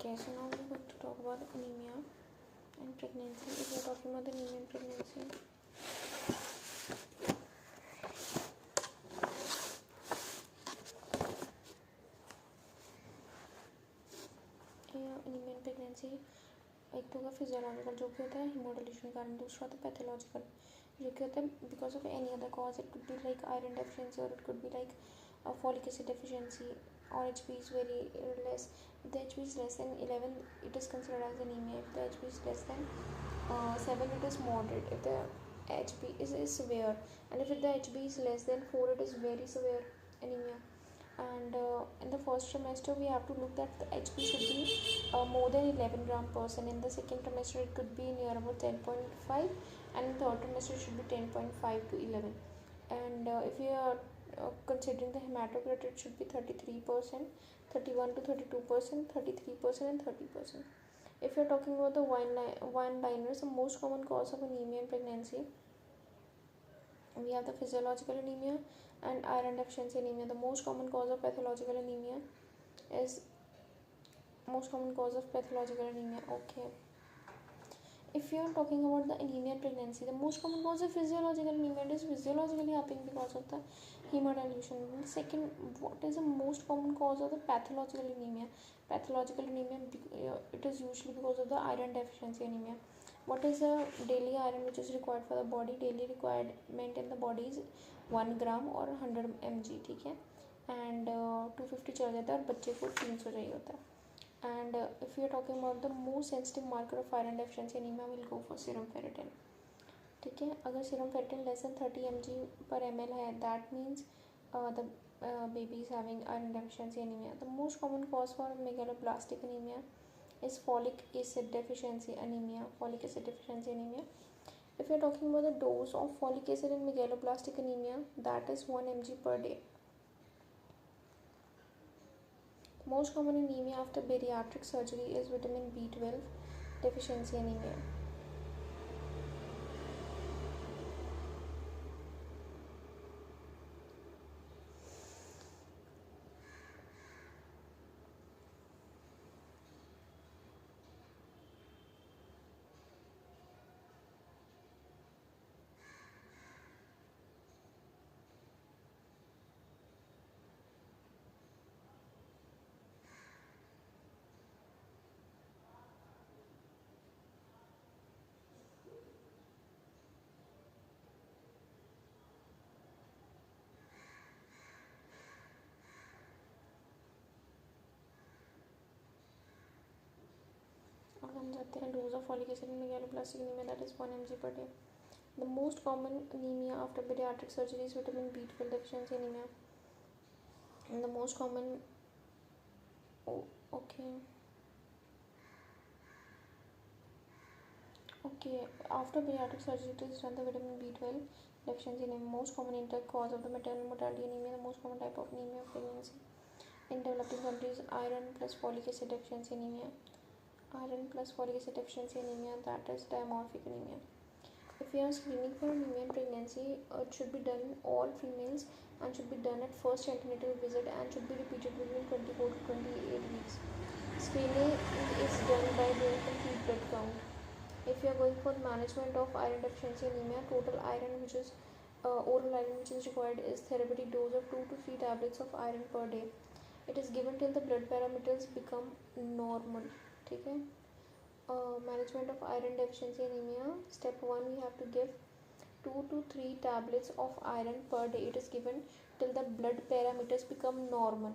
Okay, so now we're going to talk about anemia and pregnancy. If we're talking about the anemia and pregnancy, anemia and pregnancy एक तो होगा physiological जो कि होता है हीमोडिल्यूशन के कारण, दूसरा होता है पैथोलॉजिकल जो कि होता है because of any other cause. It could be like iron deficiency और it could be like folic acid deficiency or HB is very less. If the HB is less than 11 it is considered as anemia. If the HB is less than 7 it is moderate. If the HB is severe, and if the HB is less than 4 it is very severe anemia. And in the first trimester we have to look that the HB should be more than 11 gram per cent. In the second trimester it could be near about 10.5, and in the third trimester it should be 10.5 to 11. And if you are considering the hematocrit, it should be 33%, 31 to 32%, 33% and 30%. If you are talking about the one-liners, the most common cause of anemia in pregnancy, we have the physiological anemia and iron deficiency anemia. The most common cause of pathological anemia is okay. If you are talking about the anemia in pregnancy, the most common cause of physiological anemia, it is physiologically happening because of the hemodilution. Second, what is the most common cause of the pathological anemia? Pathological anemia, it is usually because of the iron deficiency anemia. What is the daily iron which is required for the body? Daily requirement in the body is 1 gram or 100 mg, ठीक है. And 250 चला जाता है और बच्चे को 300 चाहिए होता है. And if you are talking about the most sensitive marker of iron deficiency anemia, we'll go for serum ferritin. ठीक है, अगर serum ferritin less than 30 mg per ml है, that means the baby is having iron deficiency anemia. The most common cause for megaloblastic anemia is folic acid deficiency anemia. If you are talking about the dose of folic acid in megaloblastic anemia, that is 1 mg per day. Most common anemia after bariatric surgery is vitamin B12 deficiency anemia. अब हम जाते हैं dose of folic acid in megaloblastic anemia, that is 1 mg per day. The most common anemia after bariatric surgery is vitamin B12 deficiency anemia. And the most common after bariatric surgery it is done the vitamin B12 deficiency anemia. Most common intact cause of the maternal mortality anemia. The most common type of anemia of pregnancy in developing countries, iron plus folic acid deficiency anemia. That is dimorphic anemia. If you are screening for anemia in pregnancy, it should be done in all females and should be done at first antenatal visit and should be repeated between 24 to 28 weeks. Screening is done by doing complete blood count. If you are going for management of iron deficiency anemia, total iron which is oral iron which is required is therapeutic dose of 2 to 3 tablets of iron per day. It is given till the blood parameters become normal. ठीक है. Management of iron deficiency anemia, step 1, we have to give 2 to 3 tablets of iron per day. It is given till the blood parameters become normal.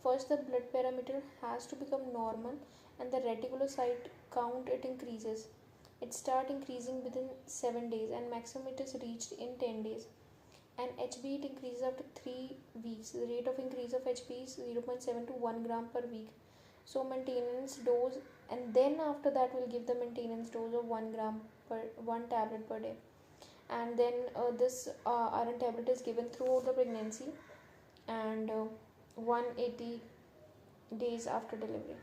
First the blood parameter has to become normal and the reticulocyte count it increases. It start increasing within 7 days and maximum it is reached in 10 days. And HB it increases after 3 weeks. The rate of increase of HB is 0.7 to 1 gram per week. So maintenance dose, and then after that we'll give the maintenance dose of 1 tablet per day. And then this iron tablet is given throughout the pregnancy and 180 days after delivery.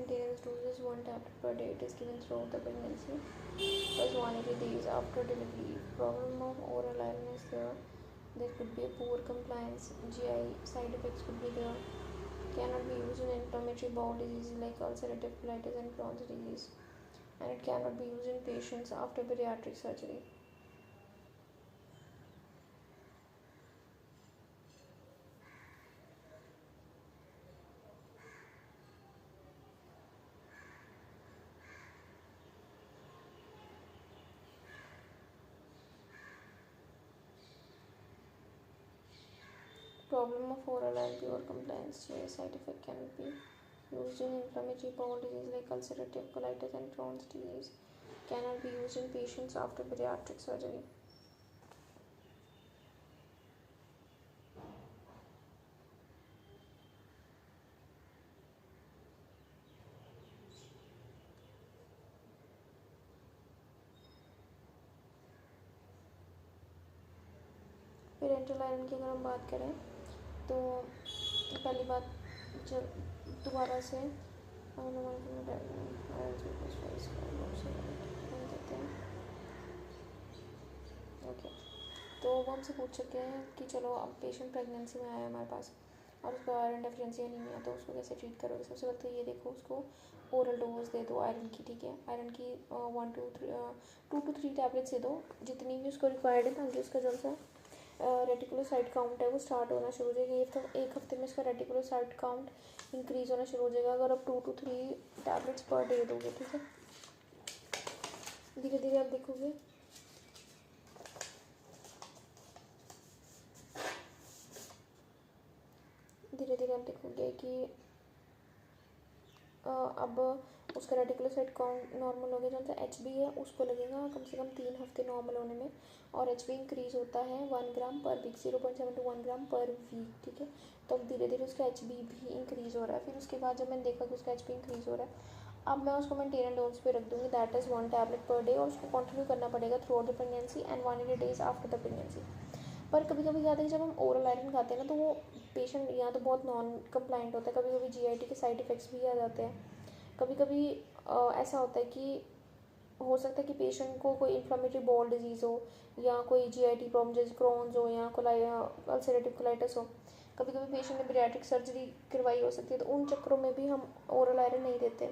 maintenance dose is 1 tablet per day. It is given throughout the pregnancy plus 180 days after delivery. Problem of oral iron is there. There could be a poor compliance. GI side effects could be there. Cannot be used in inflammatory bowel disease like ulcerative colitis and Crohn's disease. And it cannot be used in patients after bariatric surgery. Problem of oral and pure compliance. GI side effect cannot be used in inflammatory bowel disease like ulcerative colitis and Crohn's disease. Cannot be used in patients after bariatric surgery. Parental iron की अगर हम बात करें तो पहली बात दोबारा से ओके, तो वो हमसे पूछ सकते हैं कि चलो अब पेशेंट प्रेगनेंसी में आया हमारे पास और उसको आयरन डेफिशिएंसी एनीमिया, तो उसको कैसे ट्रीट करोगे। सबसे पहले तो ये देखो, उसको ओरल डोज दे दो आयरन की, ठीक है। आयरन की 2 to 3 टैबलेट्स दे दो, जितनी भी उसको रिक्वायर्ड है, ताकि उसका जब सा रेटिकुलोसाइट काउंट है वो स्टार्ट होना शुरू हो जाएगा। ये तो एक हफ्ते में इसका रेटिकुलोसाइट काउंट इंक्रीज होना शुरू हो जाएगा अगर आप 2 to 3 टैबलेट्स पर डे दोगे, ठीक है। धीरे धीरे आप देखोगे कि अब उसका रेटिकुलोसाइट काउंट नॉर्मल हो गया। जो सा एच बी है उसको लगेगा कम से कम 3 हफ्ते नॉर्मल होने में, और एच बी इंक्रीज़ होता है 1 ग्राम पर वीक, 0.7 to 1 ग्राम पर वीक, ठीक है। तो अब धीरे धीरे उसका एच बी भी इंक्रीज़ हो रहा है। फिर उसके बाद जब मैंने देखा कि उसका एच बी इंक्रीज़ हो रहा है, अब मैं उसको मेंटेन डोज पे रख दूँगी, that is 1 tablet per day, और उसको कंटिन्यू करना पड़ेगा through out the pregnancy and 180 days after the pregnancy. पर कभी कभी क्या होता है कि जब हम ओरल आयरन खाते हैं ना, तो वो पेशेंट या तो बहुत नॉन कंप्लाइंट होता है, कभी कभी जीआईटी के साइड इफ़ेक्ट्स भी आ जाते हैं। कभी कभी ऐसा होता है कि हो सकता है कि पेशेंट को कोई इन्फ्लामेटरी बॉल डिजीज़ हो, या कोई जीआईटी प्रॉब्लम जैसे क्रॉन्स हो, या अल्सरेटिव कोलाइटिस हो। कभी कभी पेशेंट ने बैरिएट्रिक सर्जरी करवाई हो सकती है, तो उन चक्करों में भी हम ओरल आयरन नहीं देते,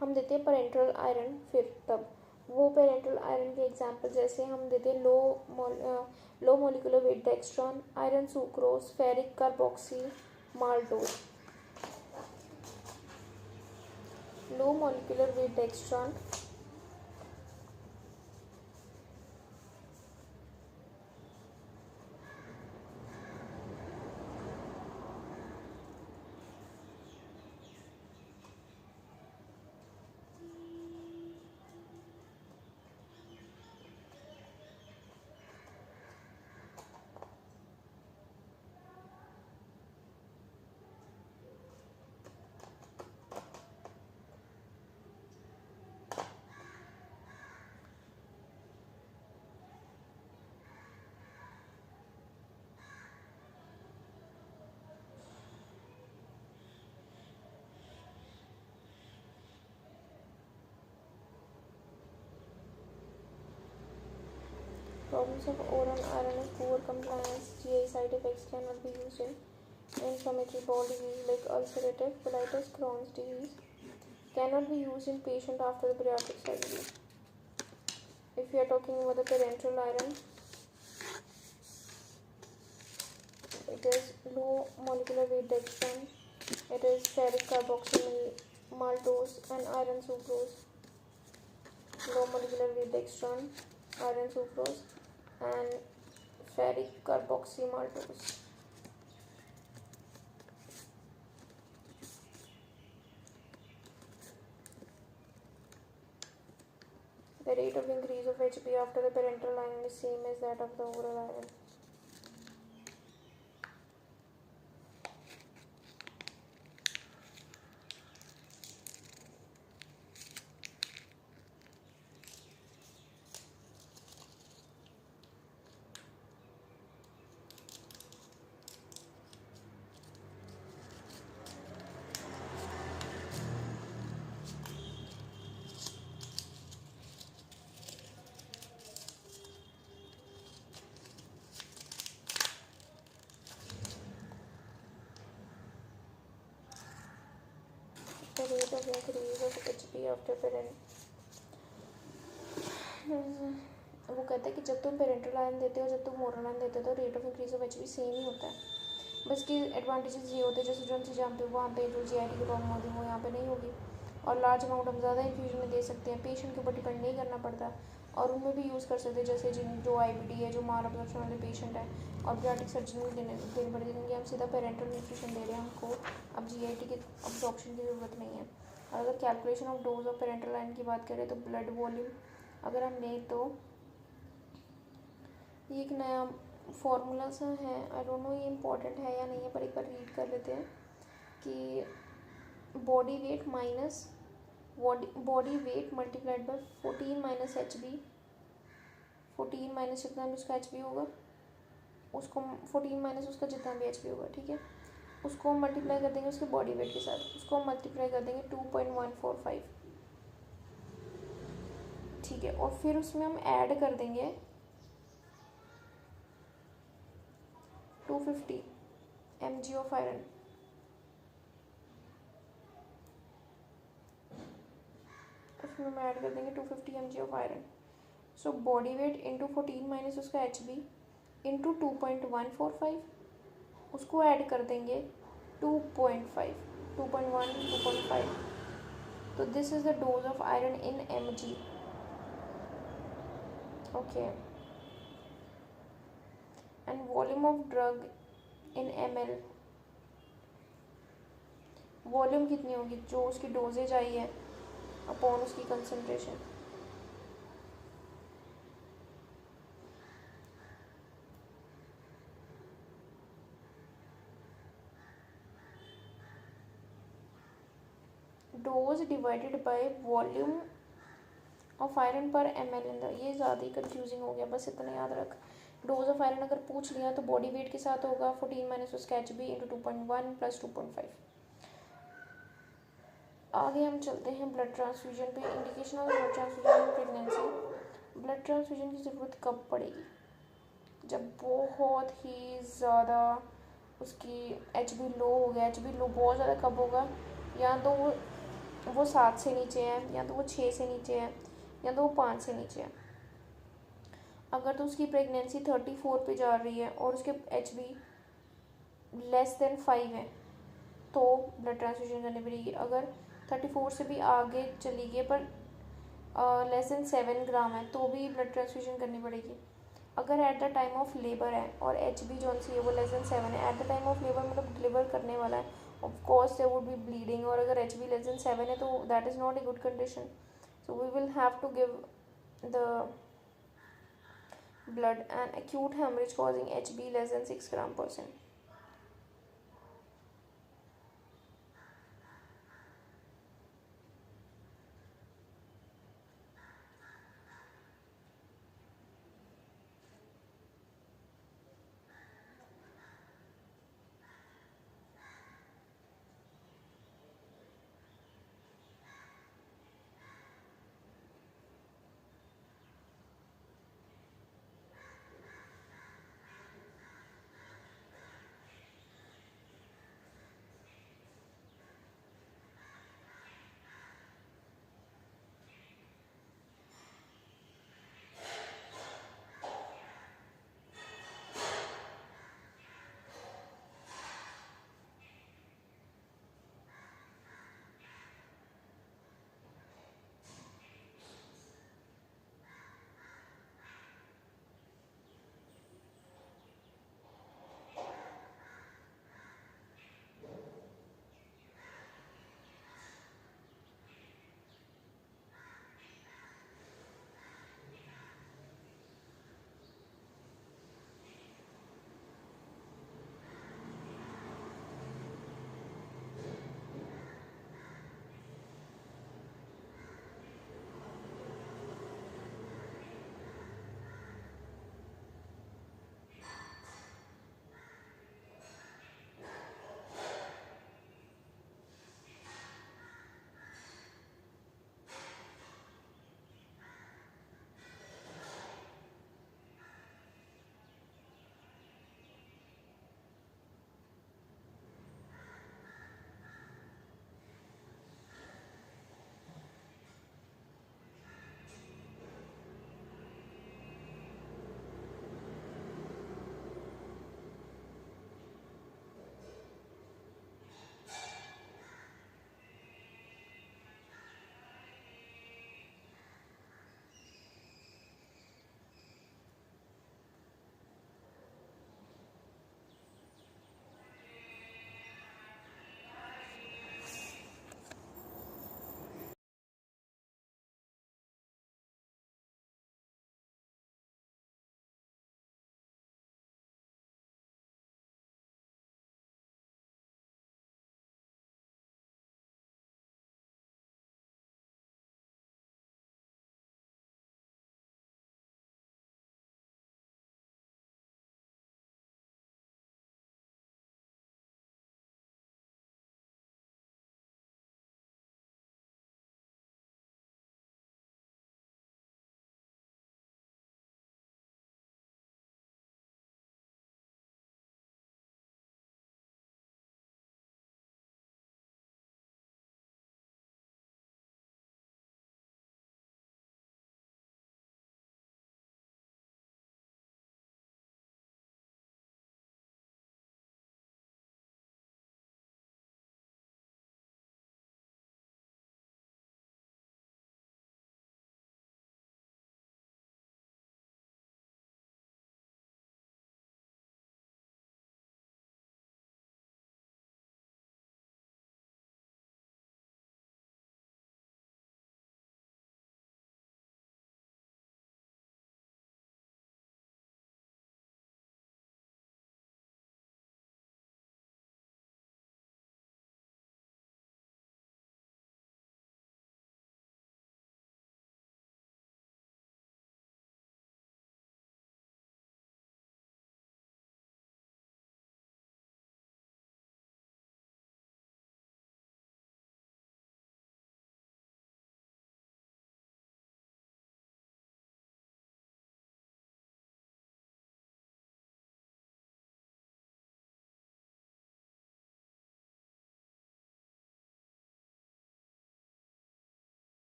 हम देते हैं पेरेंटल आयरन। फिर तब वो पेरेंटल आयरन के एग्जांपल जैसे हम देते हैं low molecular weight dextran, iron sucrose, ferric carboxy maltose. Low molecular weight dextran, problems of oral iron is poor compliance, GI side effects cannot be used in inflammatory bowel disease like ulcerative colitis, Crohn's disease, cannot be used in patient after the bariatric surgery. If we are talking about the parenteral iron, it is low molecular weight dextran, it is ferric carboxymaltose and iron sucrose. Low molecular weight dextran, iron sucrose and ferric carboxymaltose. The rate of increase of HB after the parenteral iron is same as that of the oral iron. rate of increase of HP after parent. वो कहता है कि जब तुम parental iron देते हो, जब तुम ओरल आयरन देते हो, तो rate of increase of HP same ही होता है। बस की एडवांटेजेस ये होते हैं जैसे जो जहाँ पे वहाँ पे जो जीआईटी की प्रॉब्लम होगी वो यहाँ पे नहीं होगी, और लार्ज अमाउंट हम ज़्यादा इन्फ्यूजन में दे सकते हैं, पेशेंट के ऊपर डिपेंड नहीं करना पड़ता, और उनमें भी यूज़ कर सकते हैं जैसे जो आईबीडी है, जो माल अब्जॉर्प्शन वाले पेशेंट है, और ब्रियाटिक सर्जन भी देने पड़ेगी, क्योंकि हम सीधा पेरेंटल न्यूट्रिशन दे रहे हैं, हमको अब जीआईटी के अब्जॉर्प्शन की ज़रूरत नहीं है। और अगर calculation of dose of parental line की बात करें तो ब्लड वॉल्यूम अगर हम लें तो ये एक नया फॉर्मूला सा है, आई डोंट नो ये इम्पोर्टेंट है या नहीं है, पर एक बार रीड कर लेते हैं कि body weight minus body weight multiplied by 14 minus H B, 14 minus जितना भी उसका एच बी होगा, उसको 14 माइनस उसका जितना भी एच बी होगा, ठीक है, उसको हम मल्टीप्लाई कर देंगे उसके बॉडी वेट के साथ, उसको हम मल्टीप्लाई कर देंगे 2.145, ठीक है, और फिर उसमें हम ऐड कर देंगे 250 mg ऑफ आयरन, उसमें हम ऐड कर देंगे 250 mg of iron. So body weight into 14 minus उसका एच बी इंटू 2.145, उसको ऐड कर देंगे 2.5, 2.1, 2.5, तो this is the dose of iron in mg, okay, and volume of drug in ml, volume कितनी होगी जो उसकी डोजेज आई है अपॉन उसकी concentration, dose divided by volume of iron पर ml इन द, ये ज़्यादा ही कंफ्यूजिंग हो गया, बस इतना याद रख। डोज ऑफ आयरन अगर पूछ लिया तो बॉडी वेट के साथ होगा 14 माइनस उसका एच बी इंटू 2.1 प्लस 2.5। आगे हम चलते हैं ब्लड ट्रांसफ्यूजन पे। Indication of blood transfusion in pregnancy, blood transfusion की ज़रूरत कब पड़ेगी? जब बहुत ही ज़्यादा उसकी एच बी लो हो गया, एच बी लो बहुत ज़्यादा कब होगा, या तो वो 7 से नीचे है, या तो वो 6 से नीचे है, या तो वो 5 से नीचे है। अगर तो उसकी प्रेगनेंसी 34 पे जा रही है और उसके एच बी लेस देन 5 है तो ब्लड ट्रांसफ्यूजन करनी पड़ेगी। अगर 34 से भी आगे चली गई पर लेस देन 7 ग्राम है तो भी ब्लड ट्रांसफ्यूजन करनी पड़ेगी। अगर eight the time of labour है और एच बी जो सी है वो लेस देन 7 है, at the time of labour मतलब डिलीवर करने वाला है, of course there would be bleeding, और अगर एच बी लेस देन 7 है तो that is not a good condition, so we will have to give the blood and acute hemorrhage causing HB less than 6 gram %.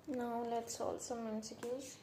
Now let's solve some MCQs.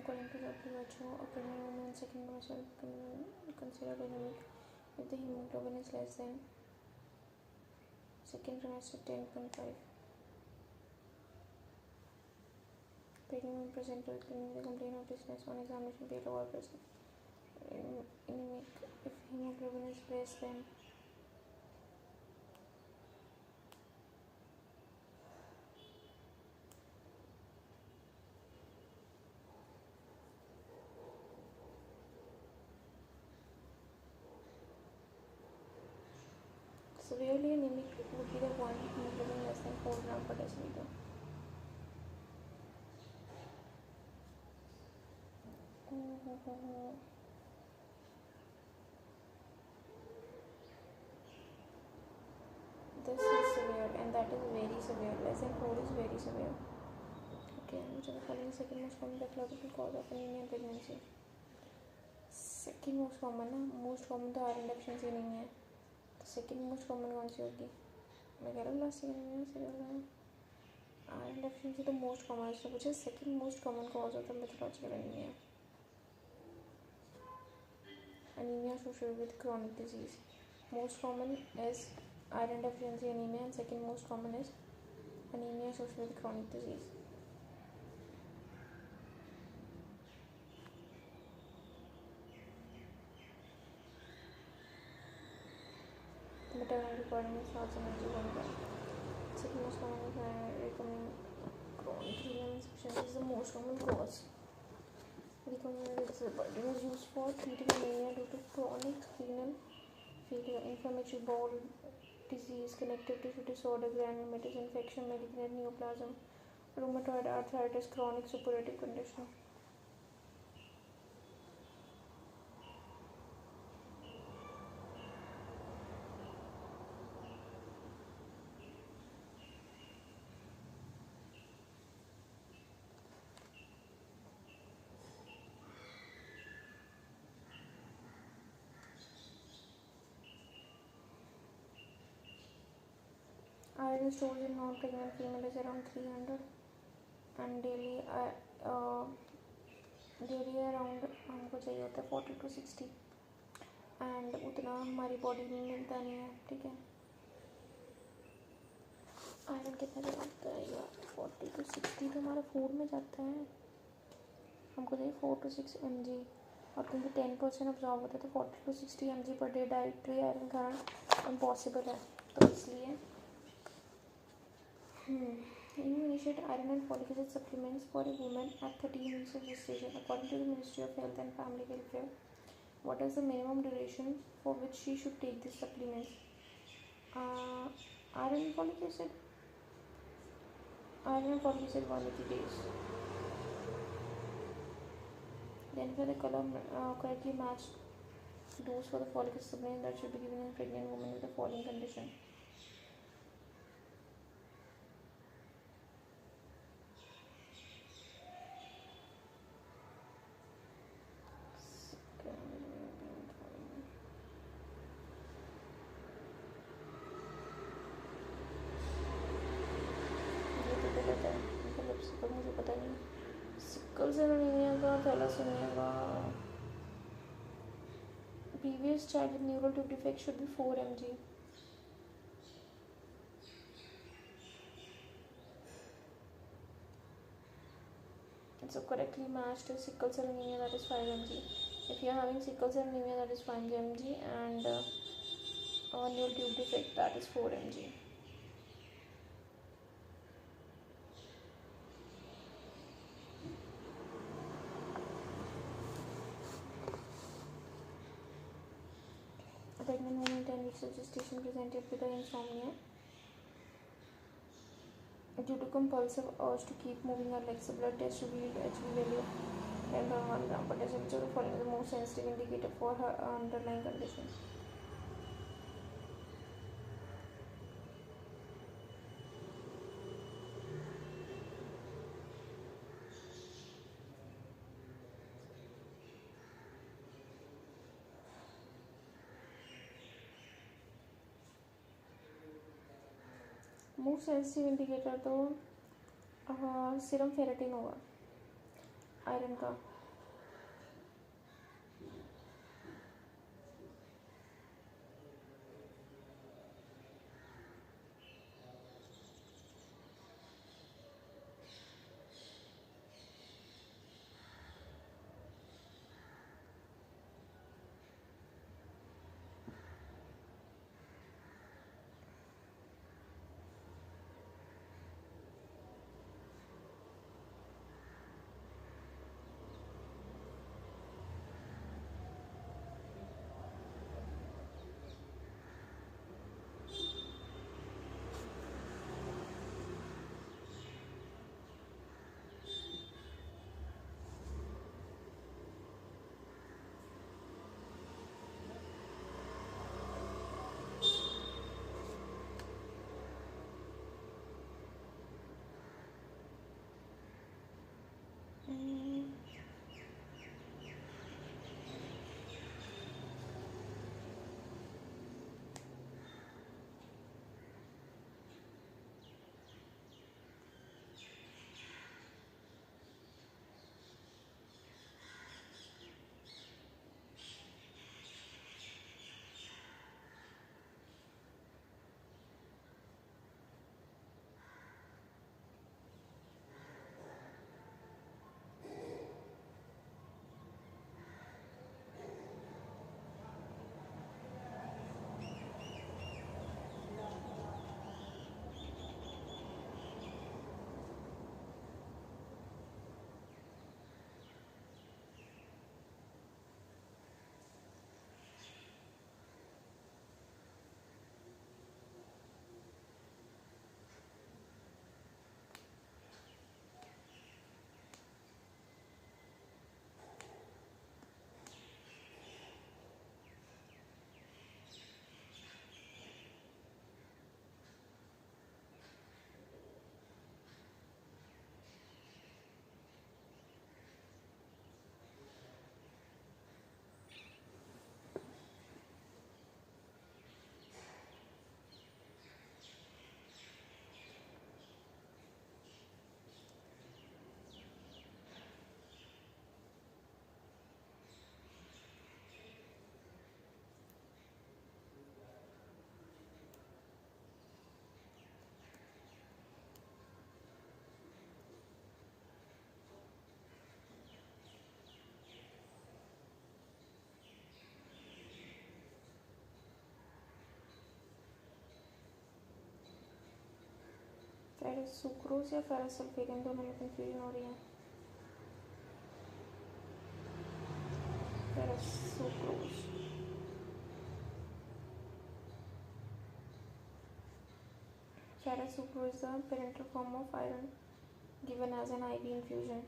according to WHO, a pregnant woman second muscle considered anemic if the hemoglobin is less than second trimester 10.5. Pregnant women present with clinic with a complaint of dizziness on examination pale or present anemic if hemoglobin is less than severely anemic would be the one hemoglobin less than 4 gram per deciliter. This is severe and that is very severe. Less than 4 is very severe. Okay, which are the following second most common pathological cause of anemia in pregnancy? Second most common तो iron deficiency नहीं है, तो second most common कौन सी होगी? मैं कह रहा हूँ लास्ट एनीमिया से बोल रहा हूँ. आयरन डेफिशिएंसी तो मोस्ट कॉमन है, which is second most common cause of the pathological anemia? Anemia associated with chronic disease. Most common is iron deficiency anemia and second most common is anemia associated with chronic disease. Maternal requirements also mentioned one. Second most common is recombinant chronic renal insufficiency is the most common cause. Recombinant burden is used for treating anemia due to chronic renal failure, inflammatory bowel disease, connective tissue disorder, granulomatous infection, malignant neoplasm, rheumatoid arthritis, chronic suppurative condition. Iron stores in non-pregnant female is around 300 and daily around हमको चाहिए होता है 40 to 60 and उतना हमारी body में मिलता नहीं है. ठीक है, आयरन कितना जाता है यार? 40 to 60 तो हमारा फूड में जाता है. हमको चाहिए 4 to 6 mg और क्योंकि 10% ऑब्जॉर्व होता है तो 40 to 60 mg per day dietary iron खाना इम्पॉसिबल है. तो इसलिए you initiate iron and folic acid supplements for a woman at 13 weeks of gestation according to the Ministry of Health and Family Welfare. What is the minimum duration for which she should take these supplements? Iron and folic acid 180 days. Then for the color correctly matched dose for the folic acid supplement that should be given in pregnant women with the following condition. मुझे पता नहीं. Sickle cell anaemia का, थैलासेमिया का. Previous child with neural tube defect should be 4 mg. So correctly matched is sickle cell anemia, that is 5 mg. If you are having sickle cell anemia, that is 5 mg, and neural tube defect, that is 4 mg. Pregnant woman 10 weeks of gestation presented with insomnia due to compulsive urge to keep moving her legs. The blood test revealed HB value 10.1 gram per deciliter, following the most sensitive indicator for her underlying condition. Most sensitive indicator तो serum ferritin होगा iron का. Ferrous sucrose या ferrous sulphate, इन दोनों में confusion हो रही है. Ferrous sucrose. Ferrous sucrose is a parental form of iron given as an IV infusion.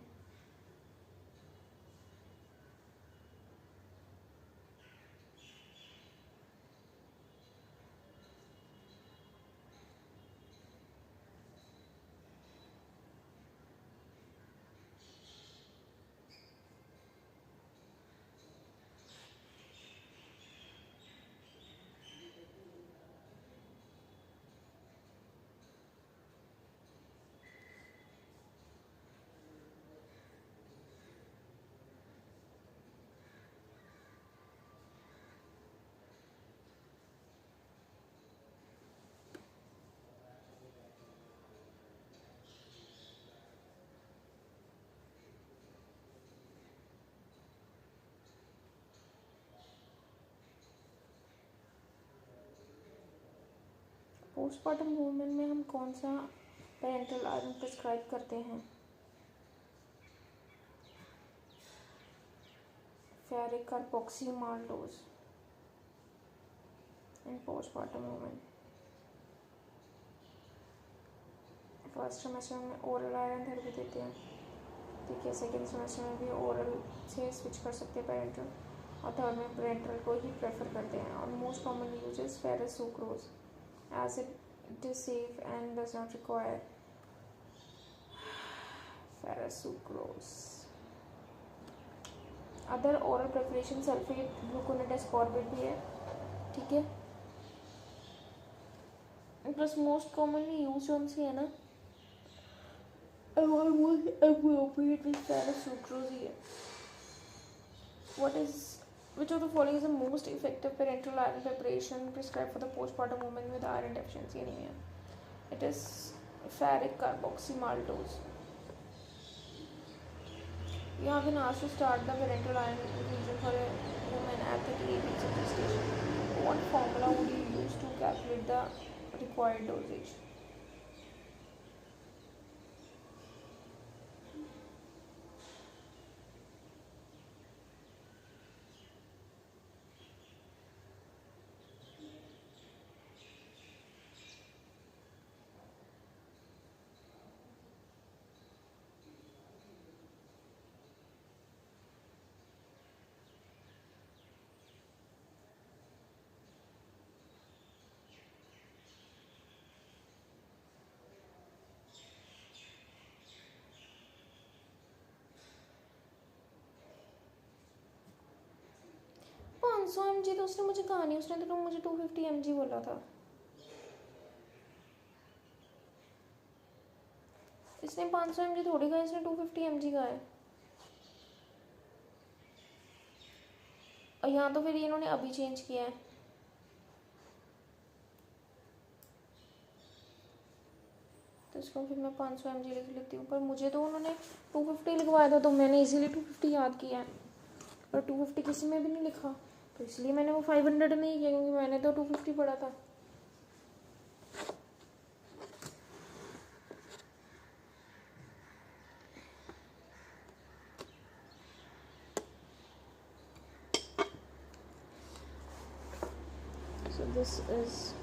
Postmortem women में हम कौन सा पेरेंटल आयरन प्रिस्क्राइब करते हैं? फेरिक कार्बोक्सीमाल्डोज इन पोस्टमार्टम वुमेन. फर्स्ट सेमेस्टर में ओरल आयरन थेरेपी देते हैं, ठीक है. सेकेंड सेमेस्टर में भी ओरल से स्विच कर सकते हैं पेरेंटल, और थर्ड में पेरेंटल को ही प्रेफर करते हैं. और most commonly use is ferrous sucrose as it is safe and does not require ferrous sucrose. Other oral preparation sulfate gluconate ascorbate भी है, ठीक है. प्लस मोस्ट कॉमनली यूज कौन सी है ना, appropriate with ferrous sucrose ही है. Which of the following is the most effective parenteral iron preparation prescribed for the postpartum woman with iron deficiency anemia? It is ferric carboxymaltose. You have been asked to start the parenteral iron infusion for a woman at 38 weeks of gestation. What formula would you use to calculate the required dosage? सौ M G तो उसने मुझे कहा नहीं, उसने तो मुझे 250 mg बोला था. इसने 500 mg थोड़ी कहा, इसने 250 mg कहा है. और यहाँ तो फिर इन्होंने अभी चेंज किया है. तो इसको फिर मैं 500 mg लिख लेती हूँ. पर मुझे तो उन्होंने 250 लिखवाया था, तो मैंने इजीली 250 याद किया है. पर 250 किसी में भी नहीं लिखा, तो इसलिए मैंने वो 500 नहीं किया, क्योंकि मैंने तो 250 पढ़ा था. So this is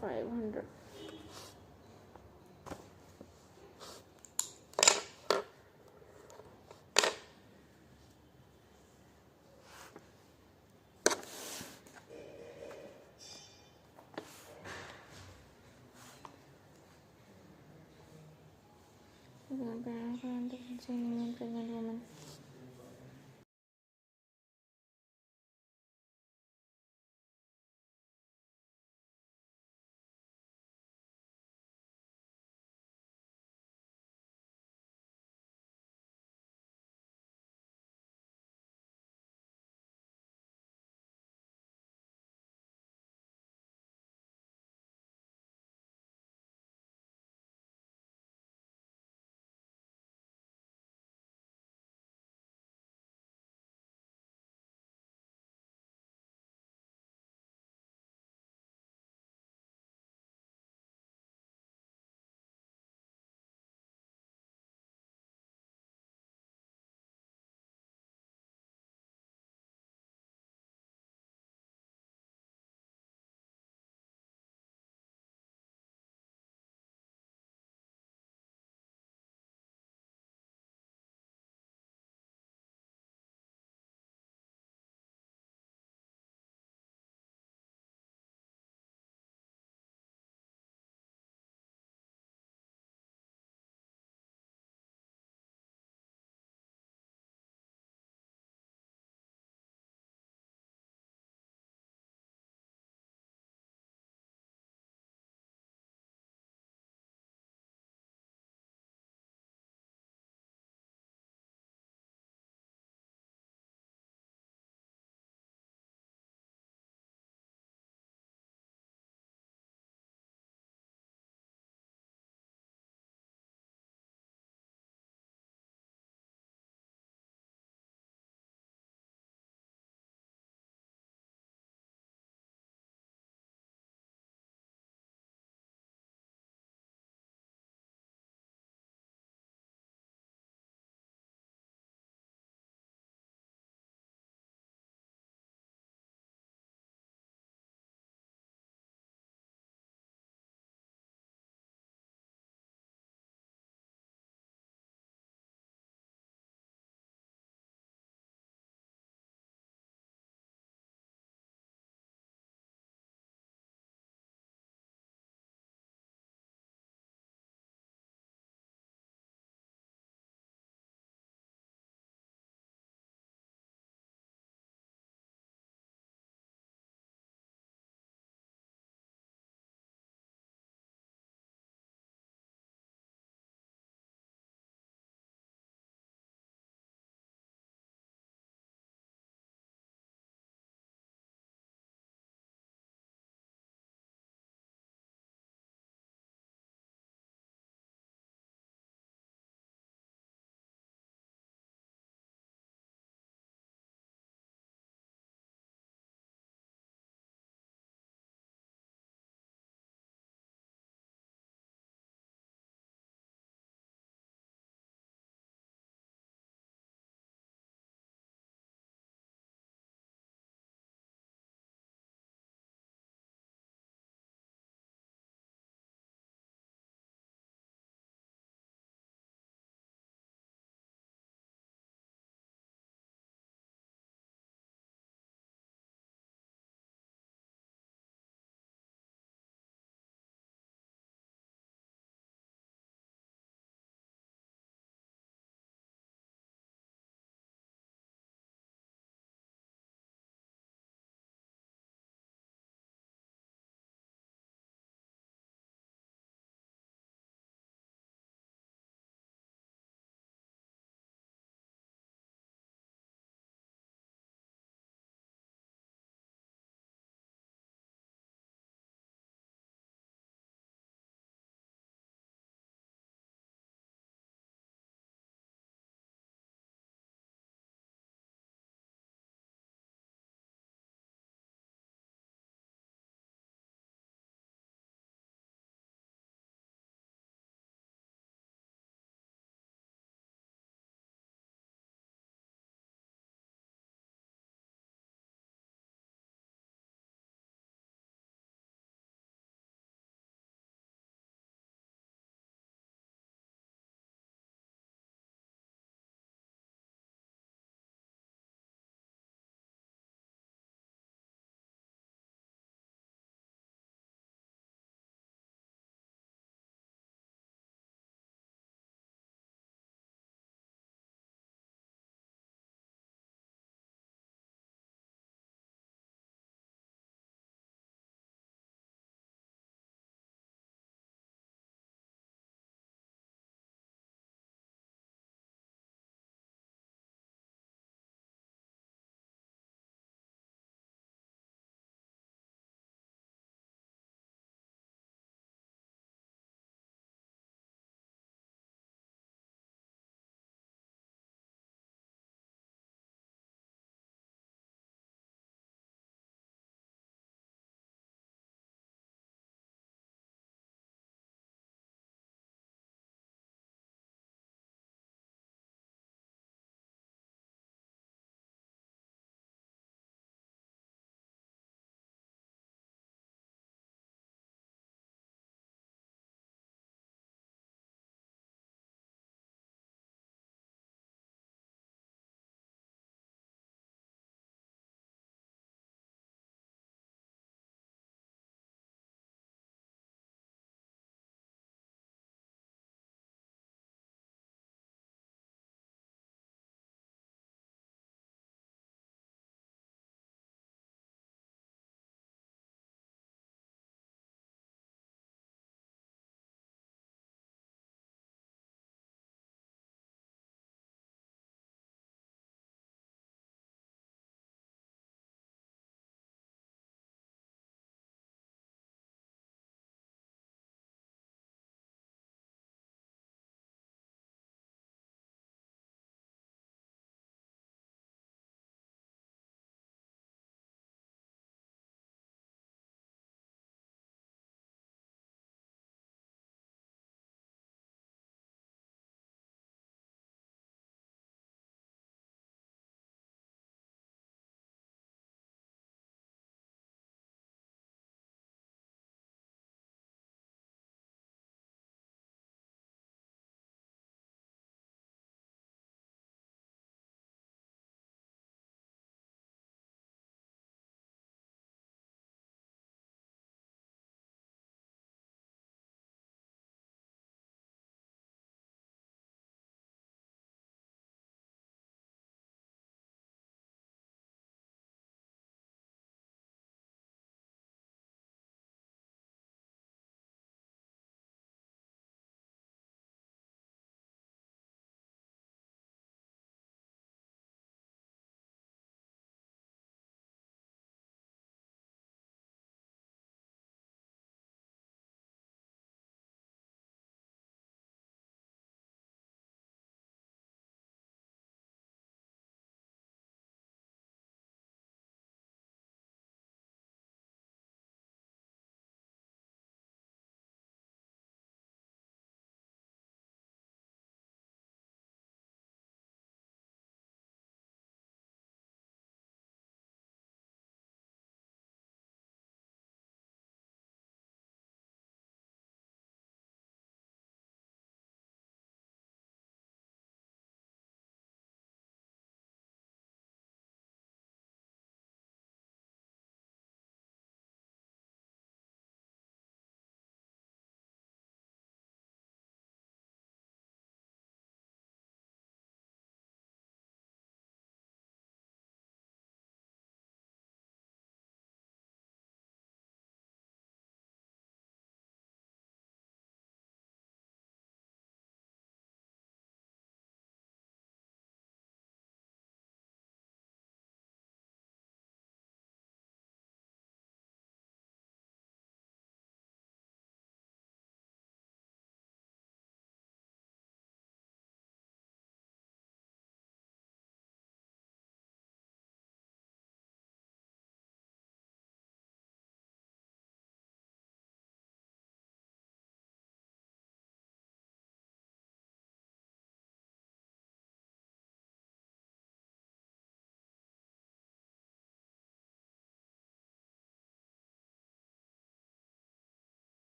500. Pregnant woman.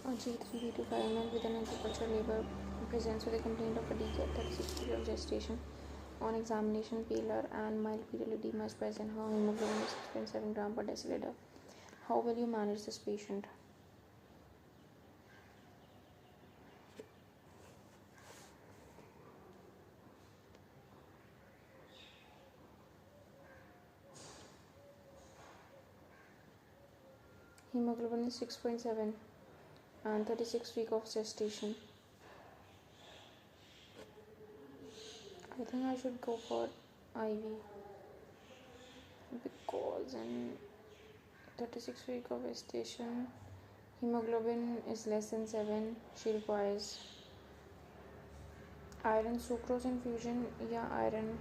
A G3, B2 female with an agricultural labor presents with a complaint of fatigue at 36 weeks of gestation. On examination, pallor and mild pedal edema is present. Her hemoglobin is 6.7 gram per deciliter. How will you manage this patient? Hemoglobin is 6.7 and 36 weeks of gestation. I think I should go for IV because in 36 weeks of gestation, hemoglobin is less than 7. She requires iron sucrose infusion. Yeah, iron.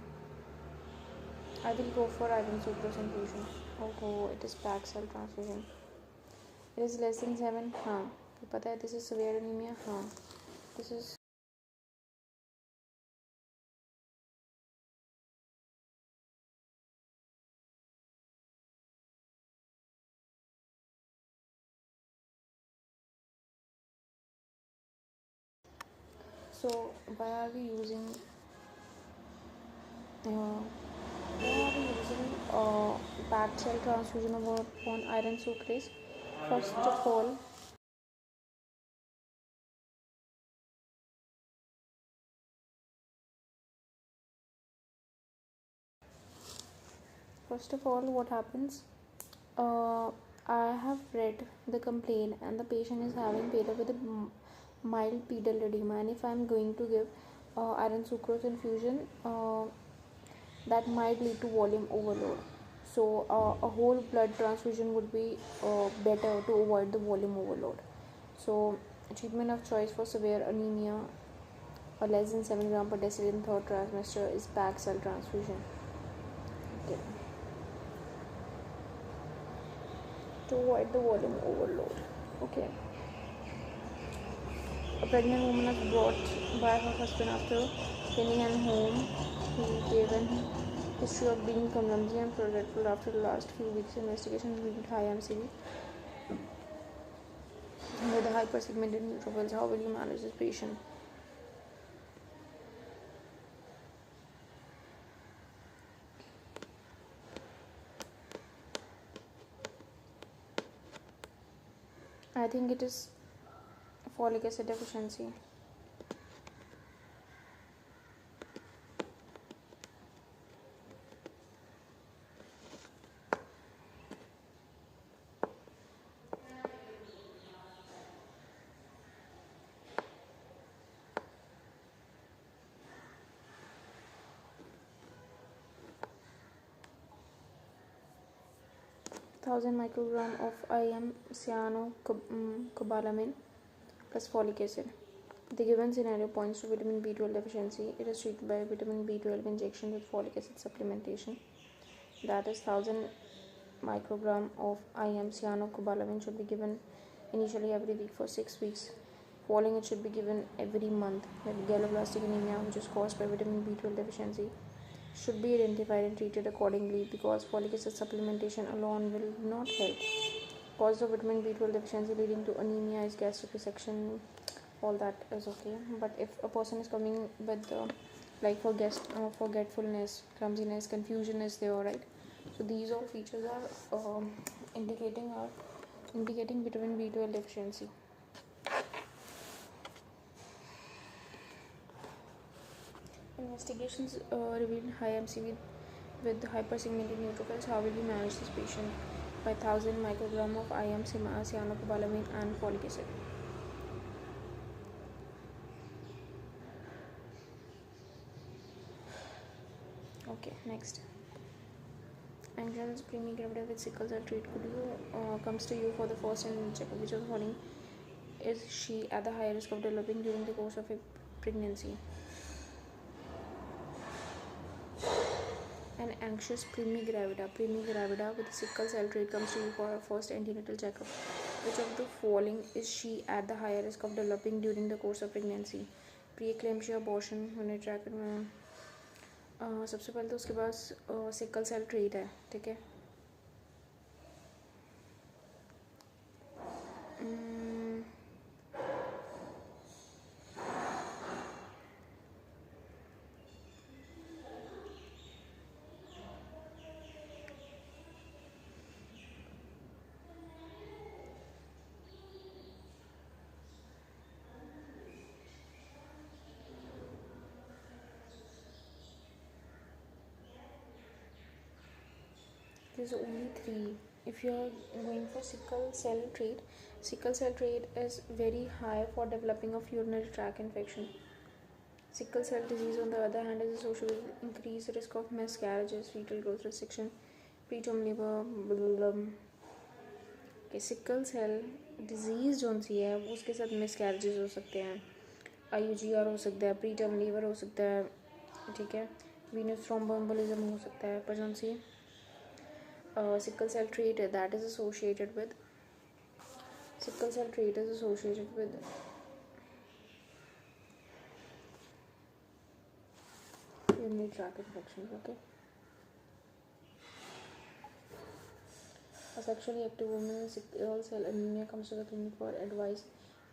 I will go for iron sucrose infusion. Oh, it is packed cell transfusion. It is less than 7. हाँ, पता है this is severe anemia. हाँ, this is. So why are we using packed cell transfusion upon iron sucrase? First of all, what happens? I have read the complaint, and the patient is having pallor with a mild pedal edema. And if I am going to give iron sucrose infusion, that might lead to volume overload. So, a whole blood transfusion would be better to avoid the volume overload. So, treatment of choice for severe anemia less than 7 gram per deciliter in third trimester is packed cell transfusion. Okay. To avoid the volume overload. Okay. A pregnant woman was brought by her husband after staying at home. He gave an history of being clumsy and forgetful after the last few weeks. Investigation revealed high MCV with the hypersegmented neutrophils. How will you manage this patient? I think it is folic acid deficiency. Thousand microgram of IM cyanocobalamin plus folic acid. The given scenario points to vitamin B12 deficiency. It is treated by vitamin B12 injection with folic acid supplementation. That is 1000 microgram of IM cyanocobalamin should be given initially every week for 6 weeks. Following it should be given every month. With galactosic anemia, which is caused by vitamin B12 deficiency, should be identified and treated accordingly because folic acid supplementation alone will not help. Cause of vitamin B12 deficiency leading to anemia is gastric resection. All that is okay, but if a person is coming with forgetfulness, clumsiness, confusion is there, right? So these all features are indicating vitamin B12 deficiency. Investigations revealed high MCV with hypersegmented neutrophils. How will you manage this patient? By 1000 microgram of IM cyanocobalamin and folic acid. Okay, next. Angels pre-gravida with sickle cell trait comes to you for the first annual checkup. Which of the following is she at the higher risk of developing during the course of a pregnancy? An anxious pre-gravida with sickle cell trait comes to you for a first antenatal checkup. Which of the following is she at the higher risk of developing during the course of pregnancy? Preeclampsia, abortion, unitracted. सबसे पहले तो उसके पास sickle cell trait है, ठीक है. there's only 3. If you're going for sickle cell trait is very high for developing of urinary tract infection. Sickle cell disease, on the other hand, is associated with increased risk of miscarriages, fetal growth restriction, preterm labor, blah, blah, blah. Okay, sickle cell disease जोन सी है उसके साथ miscarriages हो सकते हैं, IUGR हो सकता है, प्रीटर्म लीवर हो सकता है, ठीक है, वीनस थ्रोम्बोएम्बोलिज्म हो सकता है, पर जोन सी sickle cell trait that is associated with urinary tract infections. Okay. A sexually active woman with sickle cell anemia comes to the clinic for advice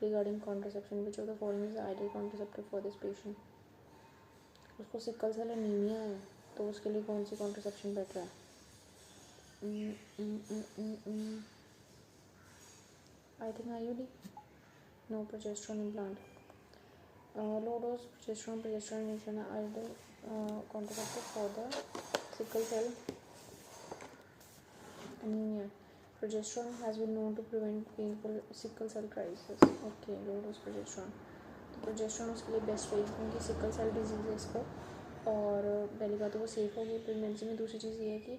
regarding contraception. Which of the following is the ideal contraceptive for this patient? उसको sickle cell anaemia है तो उसके लिए कौन सी contraception better है? I think IUD. No, progesterone implant. Low dose progesterone is an ideal contraceptive for the sickle cell anemia. Progesterone has been known to prevent painful sickle cell crisis. Okay, low dose progesterone. तो progesterone उसके लिए best रहेगी क्योंकि sickle cell disease है इसको, और पहली बात तो वो सेफ़ होगी प्रेगनेंसी में. दूसरी चीज़ ये है कि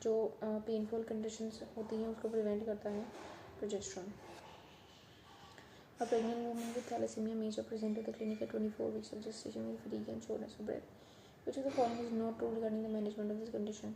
जो पेनफुल कंडीशंस होती हैं उसको प्रिवेंट करता है progesterone. A pregnant woman with thalassemia may present to the clinic at 24 weeks of gestation with fatigue and shortness of breath. Which of the following is not true regarding the management of this condition?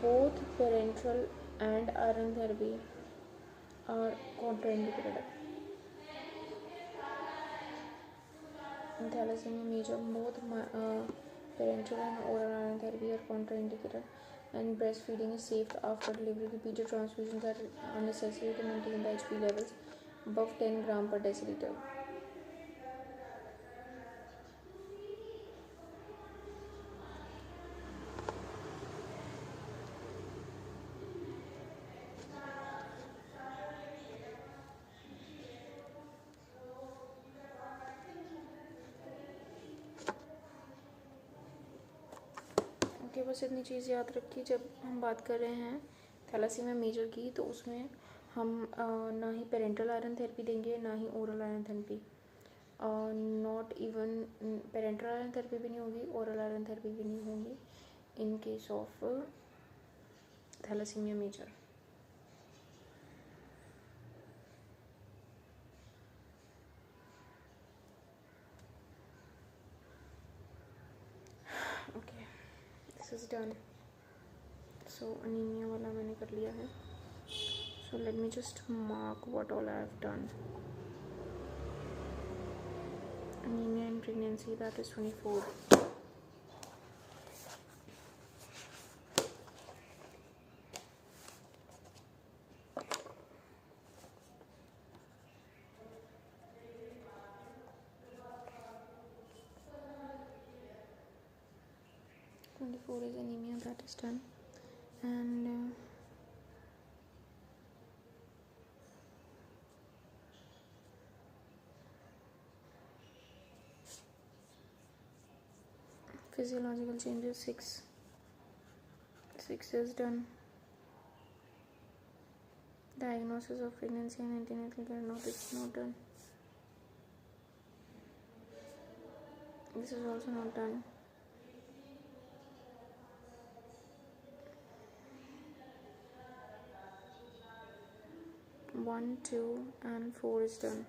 Both parenteral and iron therapy are contraindicated. In thalassemia major, both parenteral and oral iron therapy are contraindicated, and breastfeeding is safe after delivery. Repeated transfusions are necessary to maintain the HB levels above 10 gram per deciliter. Okay, बस इतनी चीज़ याद रखिए. जब हम बात कर रहे हैं थैलासीमिया मेजर की तो उसमें हम ना ही पेरेंटल आयरन थेरेपी देंगे ना ही oral iron therapy. Not even parenteral iron therapy भी नहीं होगी, ओरल आयरन थेरेपी भी नहीं होगी in case of thalassaemia major. Okay, this is done. So anaemia वाला मैंने कर लिया है. So let me just mark what all I have done. Anemia in pregnancy, that is 24. Is anemia, that is done. And physiological changes 6 is done. Diagnosis of pregnancy and antenatal care, no, this is not done. This is also not done. 1, 2 and 4 is done.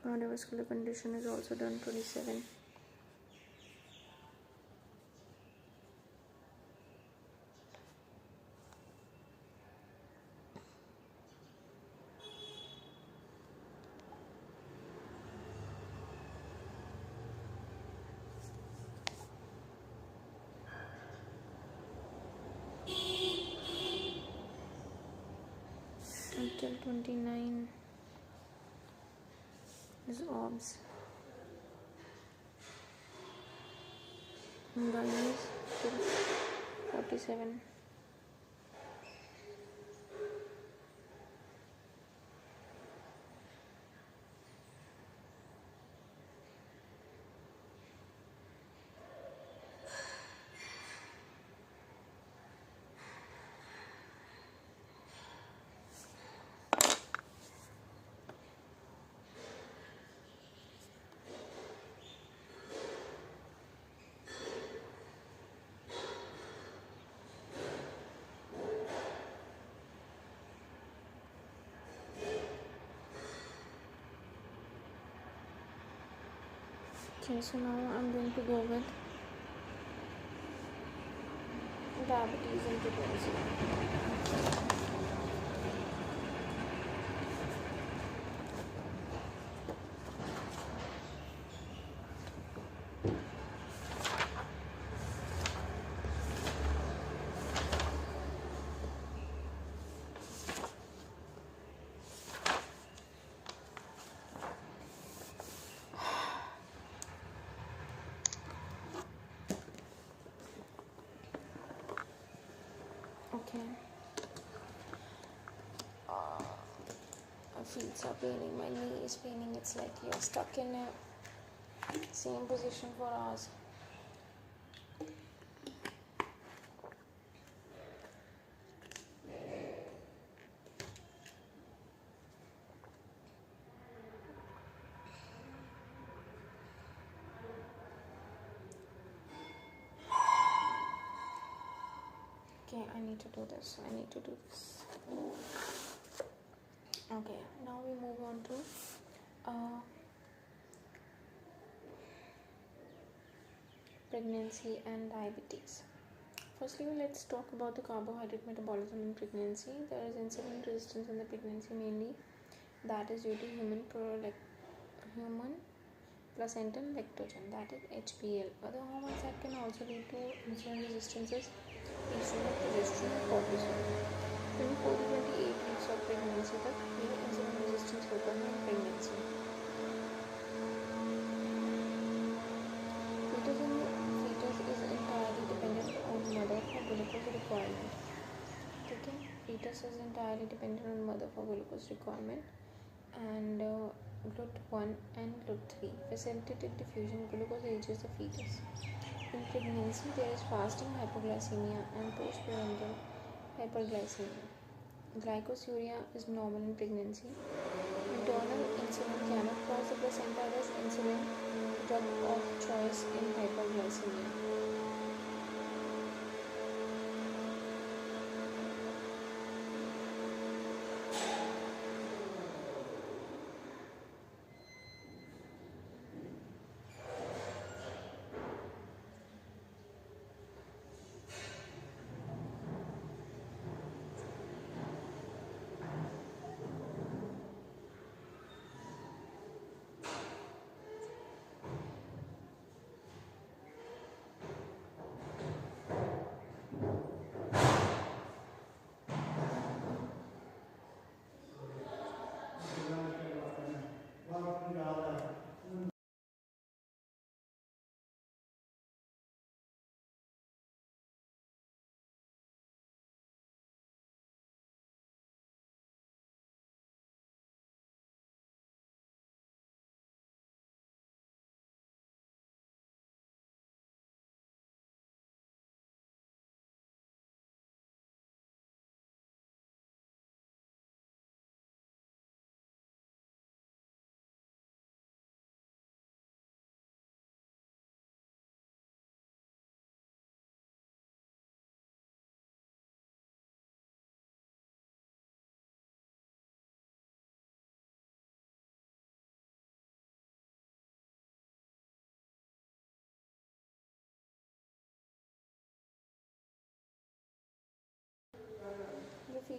Cardiovascular condition is also done. 27. Until 29 is orbs. And is till 47. Okay, so now I'm going to go with diabetes and pregnancy. Okay. My feet are paining, my knee is paining. It's like you're stuck in a same position for hours. Okay, I need to do this. Okay, now we move on to pregnancy and diabetes. Firstly, let's talk about the carbohydrate metabolism in pregnancy. There is insulin resistance in the pregnancy, mainly that is due to human placental lactogen, that is HPL. Other hormones that can also lead to insulin resistance is estrogen, progesterone, and cortisol. 24 to 28 weeks of pregnancy, the insulin resistance will occur in pregnancy. Fetus is entirely dependent on mother for glucose requirement. Okay, fetus is entirely dependent on mother for glucose requirement, and GLUT1 and GLUT3 facilitated diffusion glucose ages the fetus. In pregnancy, there is fasting hypoglycemia and postprandial hyperglycemia. Glycosuria is normal in pregnancy. Maternal insulin cannot cross the placenta as insulin drug of choice in hyperglycemia.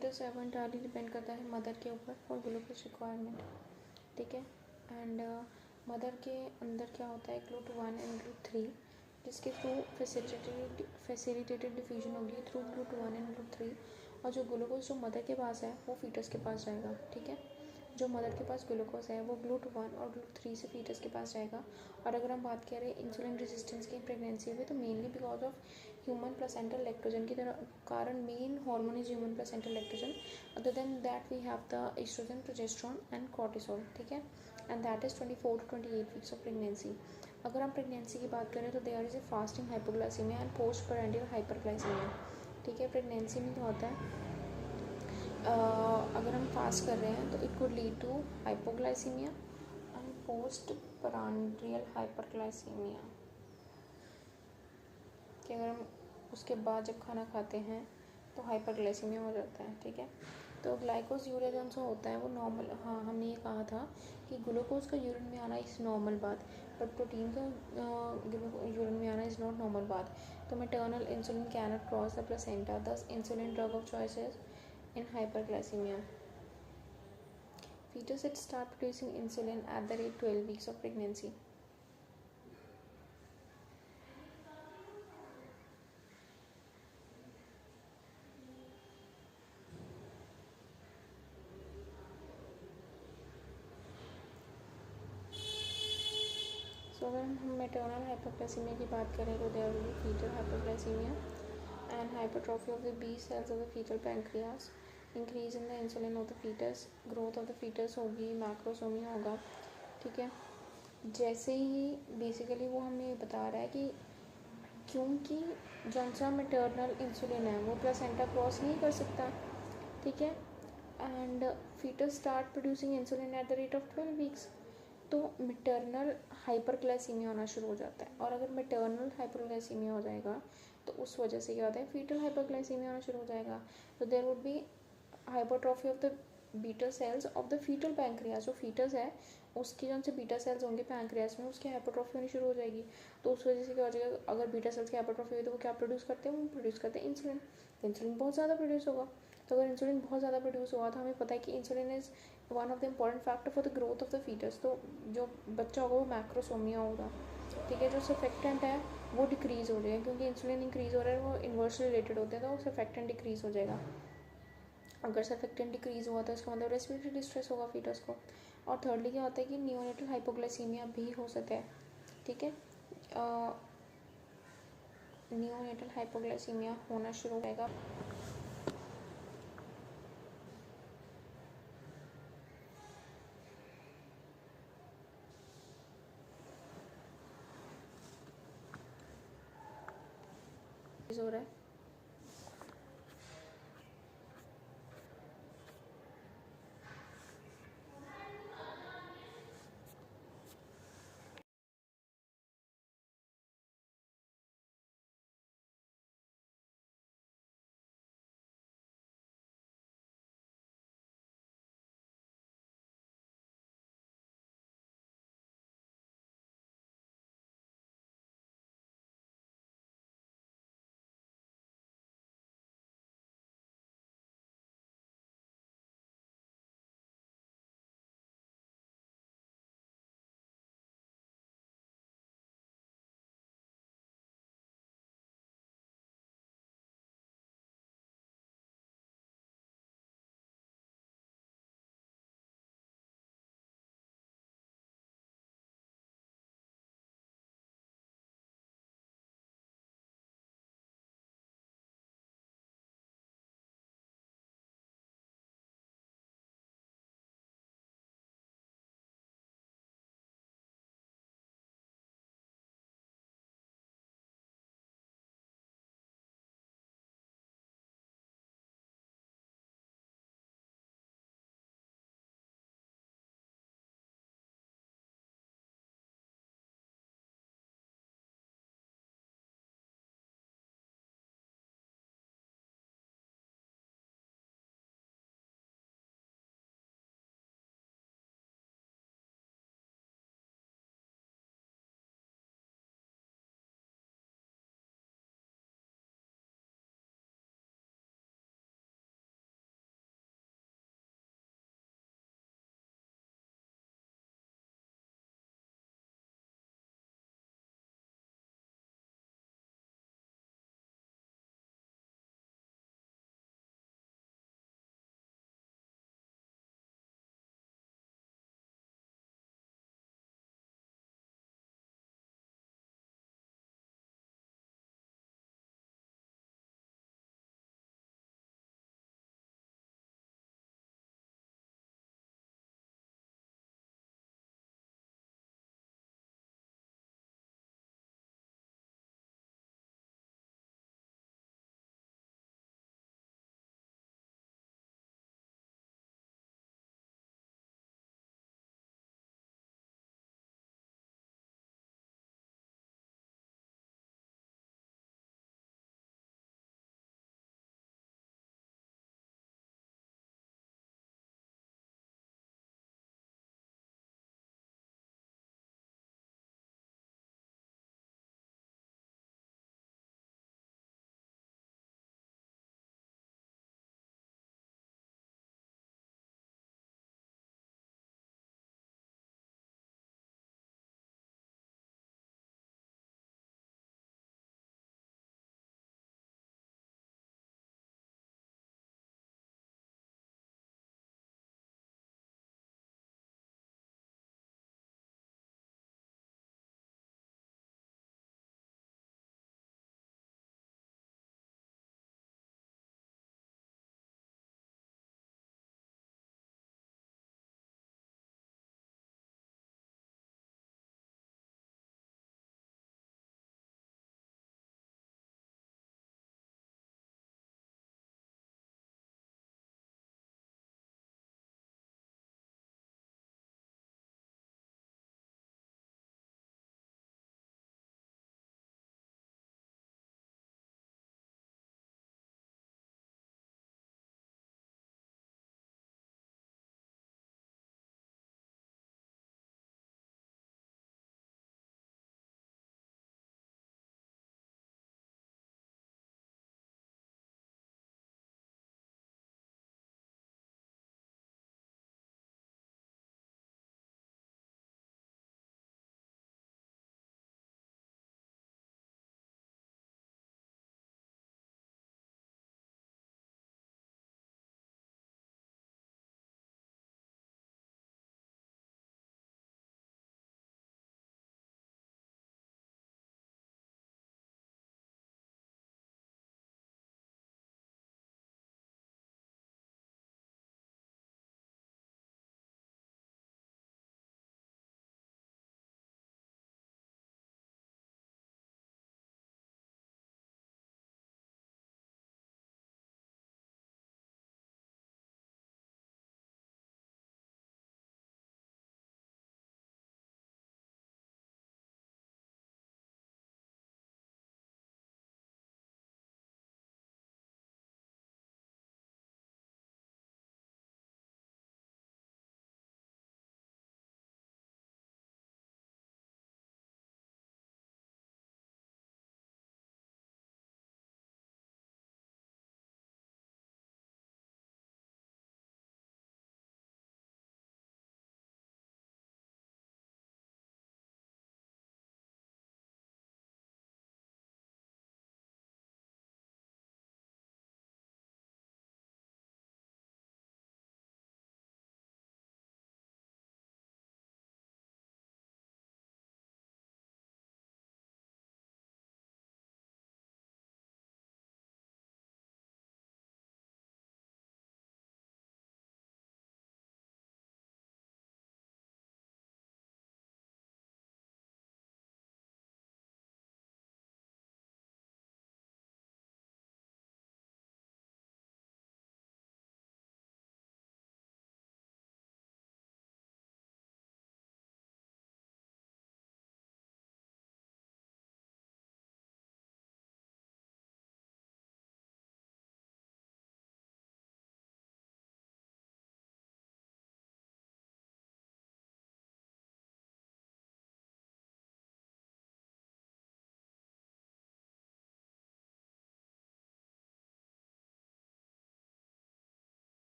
Fetus है वो entirely depend करता है mother के ऊपर for glucose requirement, ठीक है। And mother के अंदर क्या होता है, GLUT1 एंड GLUT3, जिसके थ्रू फैसिलिटेटेड डिफ्यूजन होगी थ्रू GLUT1 एंड GLUT3, और जो ग्लूकोज जो मदर के पास है वो फीटस के पास जाएगा, ठीक है। जो मदर के पास ग्लूकोज है वो GLUT1 और GLUT3 से फीटस के पास जाएगा। और अगर हम बात करें इंसुलिन रेजिस्टेंस की प्रेगनेंसी में, तो mainly because of human placental lactogen की तरह कारण main hormone is human placental lactogen, other than that we have the oestrogen, progesterone and cortisol, ठीक है। And that is 24 to 28 weeks of pregnancy. अगर हम प्रेगनेंसी की बात करें तो there is a fasting hypoglycaemia and post prandial hyperglycaemia, ठीक है। प्रेगनेंसी में क्या होता है, अगर हम फास्ट कर रहे हैं तो it could lead to hypoglycaemia and post prandial hyperglycaemia, कि अगर हम उसके बाद जब खाना खाते हैं तो हाइपरग्लाइसीमिया हो जाता है, ठीक है। तो ग्लाइकोज यूरिया जो सा होता है वो नॉर्मल, हाँ हमने ये कहा था कि ग्लूकोज का यूरिन में आना इज़ नॉर्मल बात, बट प्रोटीन का यूरिन में आना इज़ नॉट नॉर्मल बात। तो maternal insulin cannot cross the placenta, this insulin drug of choice in hyperglycemia. Fetus it start producing insulin at the rate 12 weeks of pregnancy. So अगर हम maternal hyperglycaemia की बात करें तो there will be fetal hyperglycemia and hypertrophy of the B cells of the fetal pancreas, increase in the insulin of the fetus, growth of the fetus होगी, मैक्रोसोमी होगा, ठीक है। जैसे ही बेसिकली वो हमें बता रहा है कि क्योंकि जौन सा मैटरनल इंसुलिन है वो प्लेसेंटा क्रॉस नहीं कर सकता, ठीक है। And fetus start producing insulin at the rate of 12 weeks, तो मैटरनल हाइपरग्लाइसीमिया होना शुरू हो जाता है। और अगर मैटरनल हाइपरग्लाइसीमिया हो जाएगा तो उस वजह से क्या होता है, फीटल हाइपरग्लाइसीमिया होना शुरू हो जाएगा। तो there would be hypertrophy of the beta cells of the fetal pancreas, जो फीटस है उसकी जो से बीटा सेल्स होंगे पैंक्रियास में, उसकी हाइपरट्रॉफी होनी शुरू हो जाएगी। तो उस वजह से क्या हो जाएगा, अगर बीटा सेल्स की हाइपरट्रॉफी हुई तो वो क्या प्रोड्यूस करते हैं, वो प्रोड्यूस करते हैं इंसुलिन। इंसुलिन बहुत ज़्यादा प्रोड्यूस होगा। तो अगर इंसुलिन बहुत ज़्यादा प्रोड्यूस हुआ तो हमें पता है कि insulin is one of the important factor for the growth of the fetus. तो जो बच्चा होगा वो मैक्रोसोमिया होगा, ठीक है। जो सर्फेक्टेंट है वो डिक्रीज़ हो जाएगा, क्योंकि इंसुलिन इंक्रीज़ हो रहा है, वो इन्वर्सली रिलेटेड होते हैं, तो सर्फेक्टेंट डिक्रीज़ हो जाएगा। अगर सर्फेक्टेंट डिक्रीज़ हुआ तो इसका मतलब रेस्पिरेटरी डिस्ट्रेस होगा फीटस को। और थर्डली क्या होता है कि नियोनेटल हाइपोग्लाइसीमिया भी हो सकता है, ठीक है। नियोनेटल हाइपोग्लाइसीमिया होना शुरू हो जाएगा। हो रहा है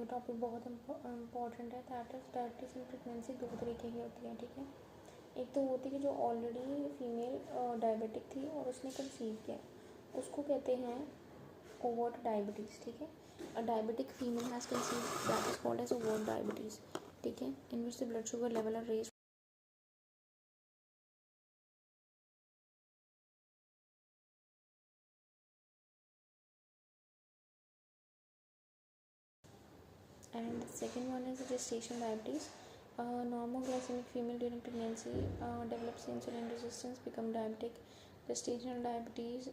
टॉपिक बहुत इम्पॉर्टेंट है। डायबिटीज़ इन प्रेगनेंसी दो तरीके की होती है, ठीक है। एक तो होती है जो ऑलरेडी फीमेल डायबिटिक थी और उसने कंसीव किया, उसको कहते हैं ओवर्ट डायबिटीज़, ठीक है। A diabetic female has conceive, that is called as overt diabetes, ठीक है, in which the blood sugar level are raised and the second one is gestation diabetes. Normoglycemic female during pregnancy develops insulin resistance, become diabetic. Gestational diabetes,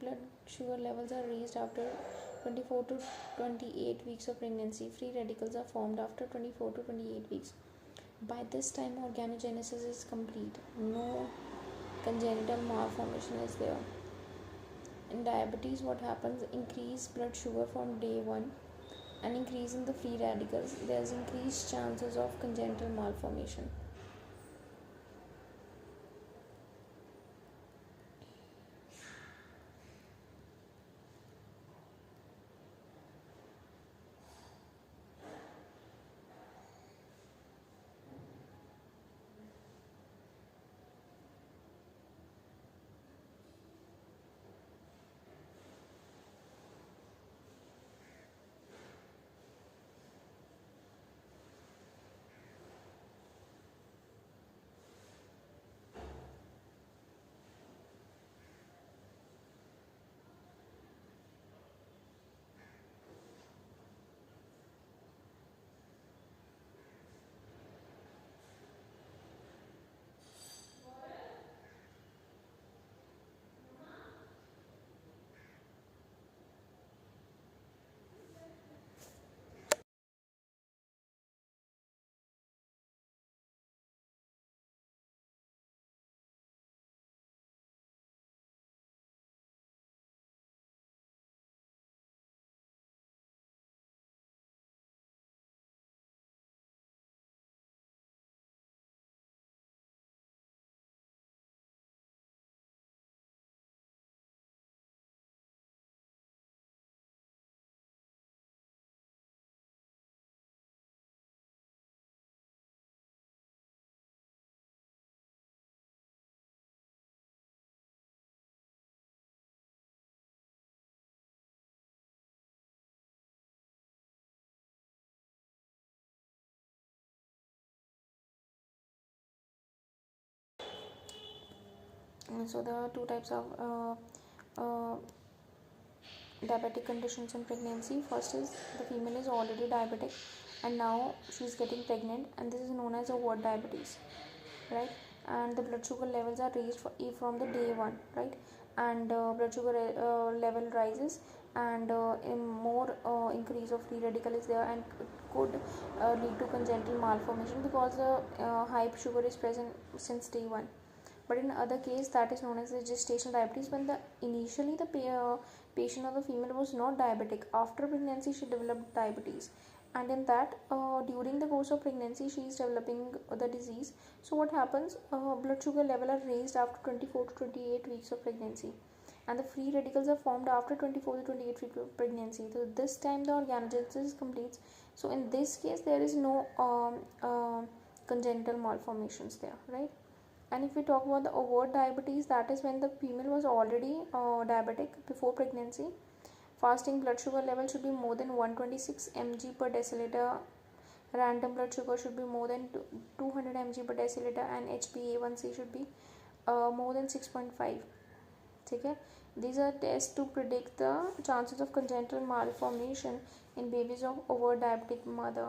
blood sugar levels are raised after 24 to 28 weeks of pregnancy. Free radicals are formed after 24 to 28 weeks. By this time, organogenesis is complete. No congenital malformation is there. In diabetes, what happens? Increase blood sugar from day one and increase in the free radicals. There is increased chances of congenital malformation. So there are two types of diabetic conditions in pregnancy. First is the female is already diabetic and now she is getting pregnant, and this is known as overt diabetes, right? And the blood sugar levels are raised from the day one, right? And blood sugar level rises, and more increase of free radical is there, and could lead to congenital malformation because the high sugar is present since day one. But in other case, that is known as the gestational diabetes, when the initially the patient or the female was not diabetic. After pregnancy she developed diabetes, and in that during the course of pregnancy she is developing the disease. So what happens, blood sugar level are raised after 24 to 28 weeks of pregnancy, and the free radicals are formed after 24 to 28 weeks of pregnancy. So this time the organogenesis completes. So in this case there is no congenital malformations there, right? And if we talk about the overt diabetes, that is when the female was already diabetic before pregnancy. Fasting blood sugar level should be more than 126 mg per deciliter. Random blood sugar should be more than 200 mg per deciliter, and HbA1c should be more than 6.5. Okay? These are tests to predict the chances of congenital malformation in babies of overt diabetic mother.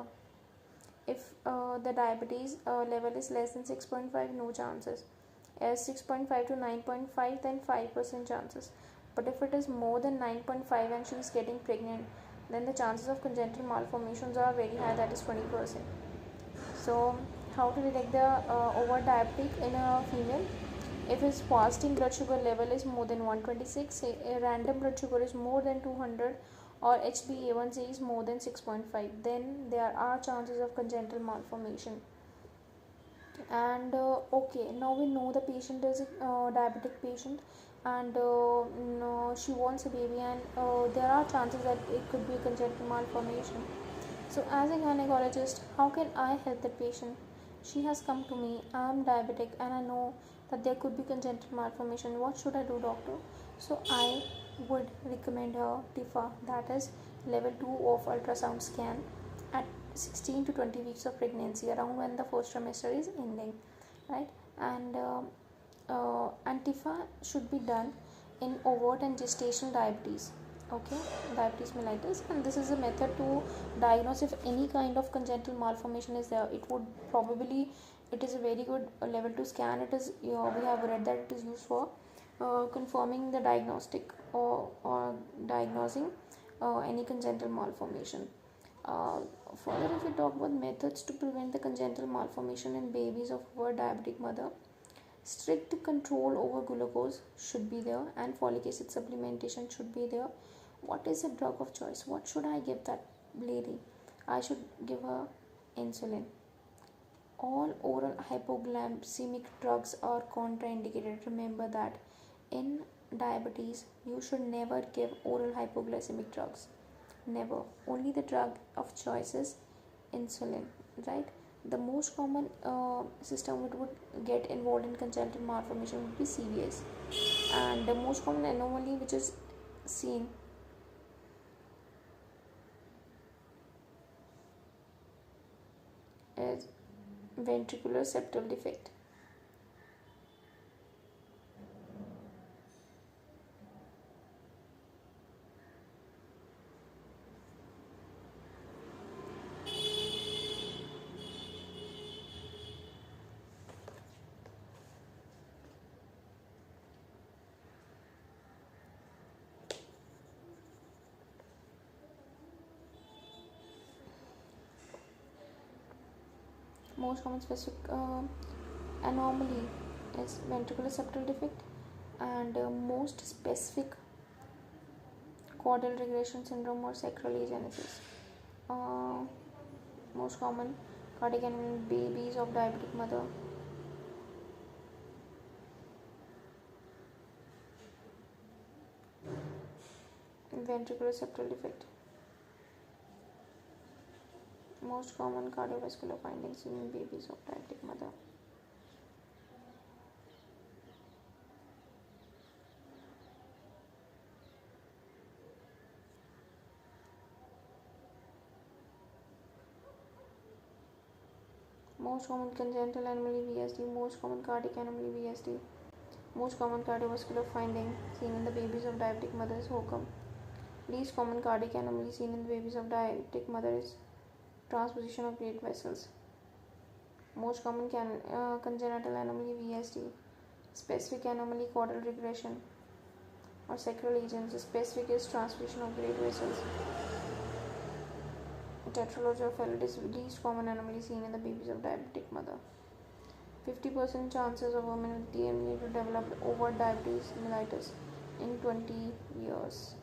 If the diabetes level is less than 6.5, no chances. As 6.5 to 9.5, then 5% chances. But if it is more than 9.5 and she is getting pregnant, then the chances of congenital malformations are very high, that is 20%. So how to detect the over diabetic in a female? If his fasting blood sugar level is more than 126, a random blood sugar is more than 200, or HbA1c is more than 6.5, then there are chances of congenital malformation. And okay, now we know the patient is a diabetic patient, and no, she wants a baby, and there are chances that it could be a congenital malformation. So, as a gynecologist, how can I help the patient? She has come to me. I am diabetic and I know that there could be congenital malformation. What should I do, doctor? So, I would recommend her TIFA, that is level 2 of ultrasound scan, at 16 to 20 weeks of pregnancy, around when the first trimester is ending, right? And TIFA should be done in overt and gestational diabetes, okay, diabetes mellitus, and this is a method to diagnose if any kind of congenital malformation is there. It is a very good level 2 scan. It is, we have read that it is used for confirming the diagnostic, or diagnosing any congenital malformation. Further, if we talk about methods to prevent the congenital malformation in babies of our diabetic mother, strict control over glucose should be there, and folic acid supplementation should be there. What is a drug of choice? What should I give that lady? I should give her insulin. All oral hypoglycemic drugs are contraindicated. Remember that in diabetes you should never give oral hypoglycemic drugs. Never. Only the drug of choice is insulin, right? The most common system which would get involved in congenital malformation would be CVS, and the most common anomaly which is seen is ventricular septal defect. Most common specific anomaly is ventricular septal defect, and most specific caudal regression syndrome or sacral agenesis. Uh, Most common cardiac anomaly in babies of diabetic mother. Ventricular septal defect. Most common cardiovascular findings in babies of diabetic mother. Most common congenital anomaly VSD, most common cardiac anomaly VSD, most common cardiovascular finding seen in the babies of diabetic mother is HOCM. Least common cardiac anomaly seen in the babies of diabetic mother is transposition of great vessels. Most common congenital anomaly VSD, specific anomaly caudal regression or sacral agenesis. Specific is transposition of great vessels. Tetralogy of Fallot is least common anomaly seen in the babies of diabetic mother. 50% chances of women with DME to develop overt diabetes mellitus in 20 years.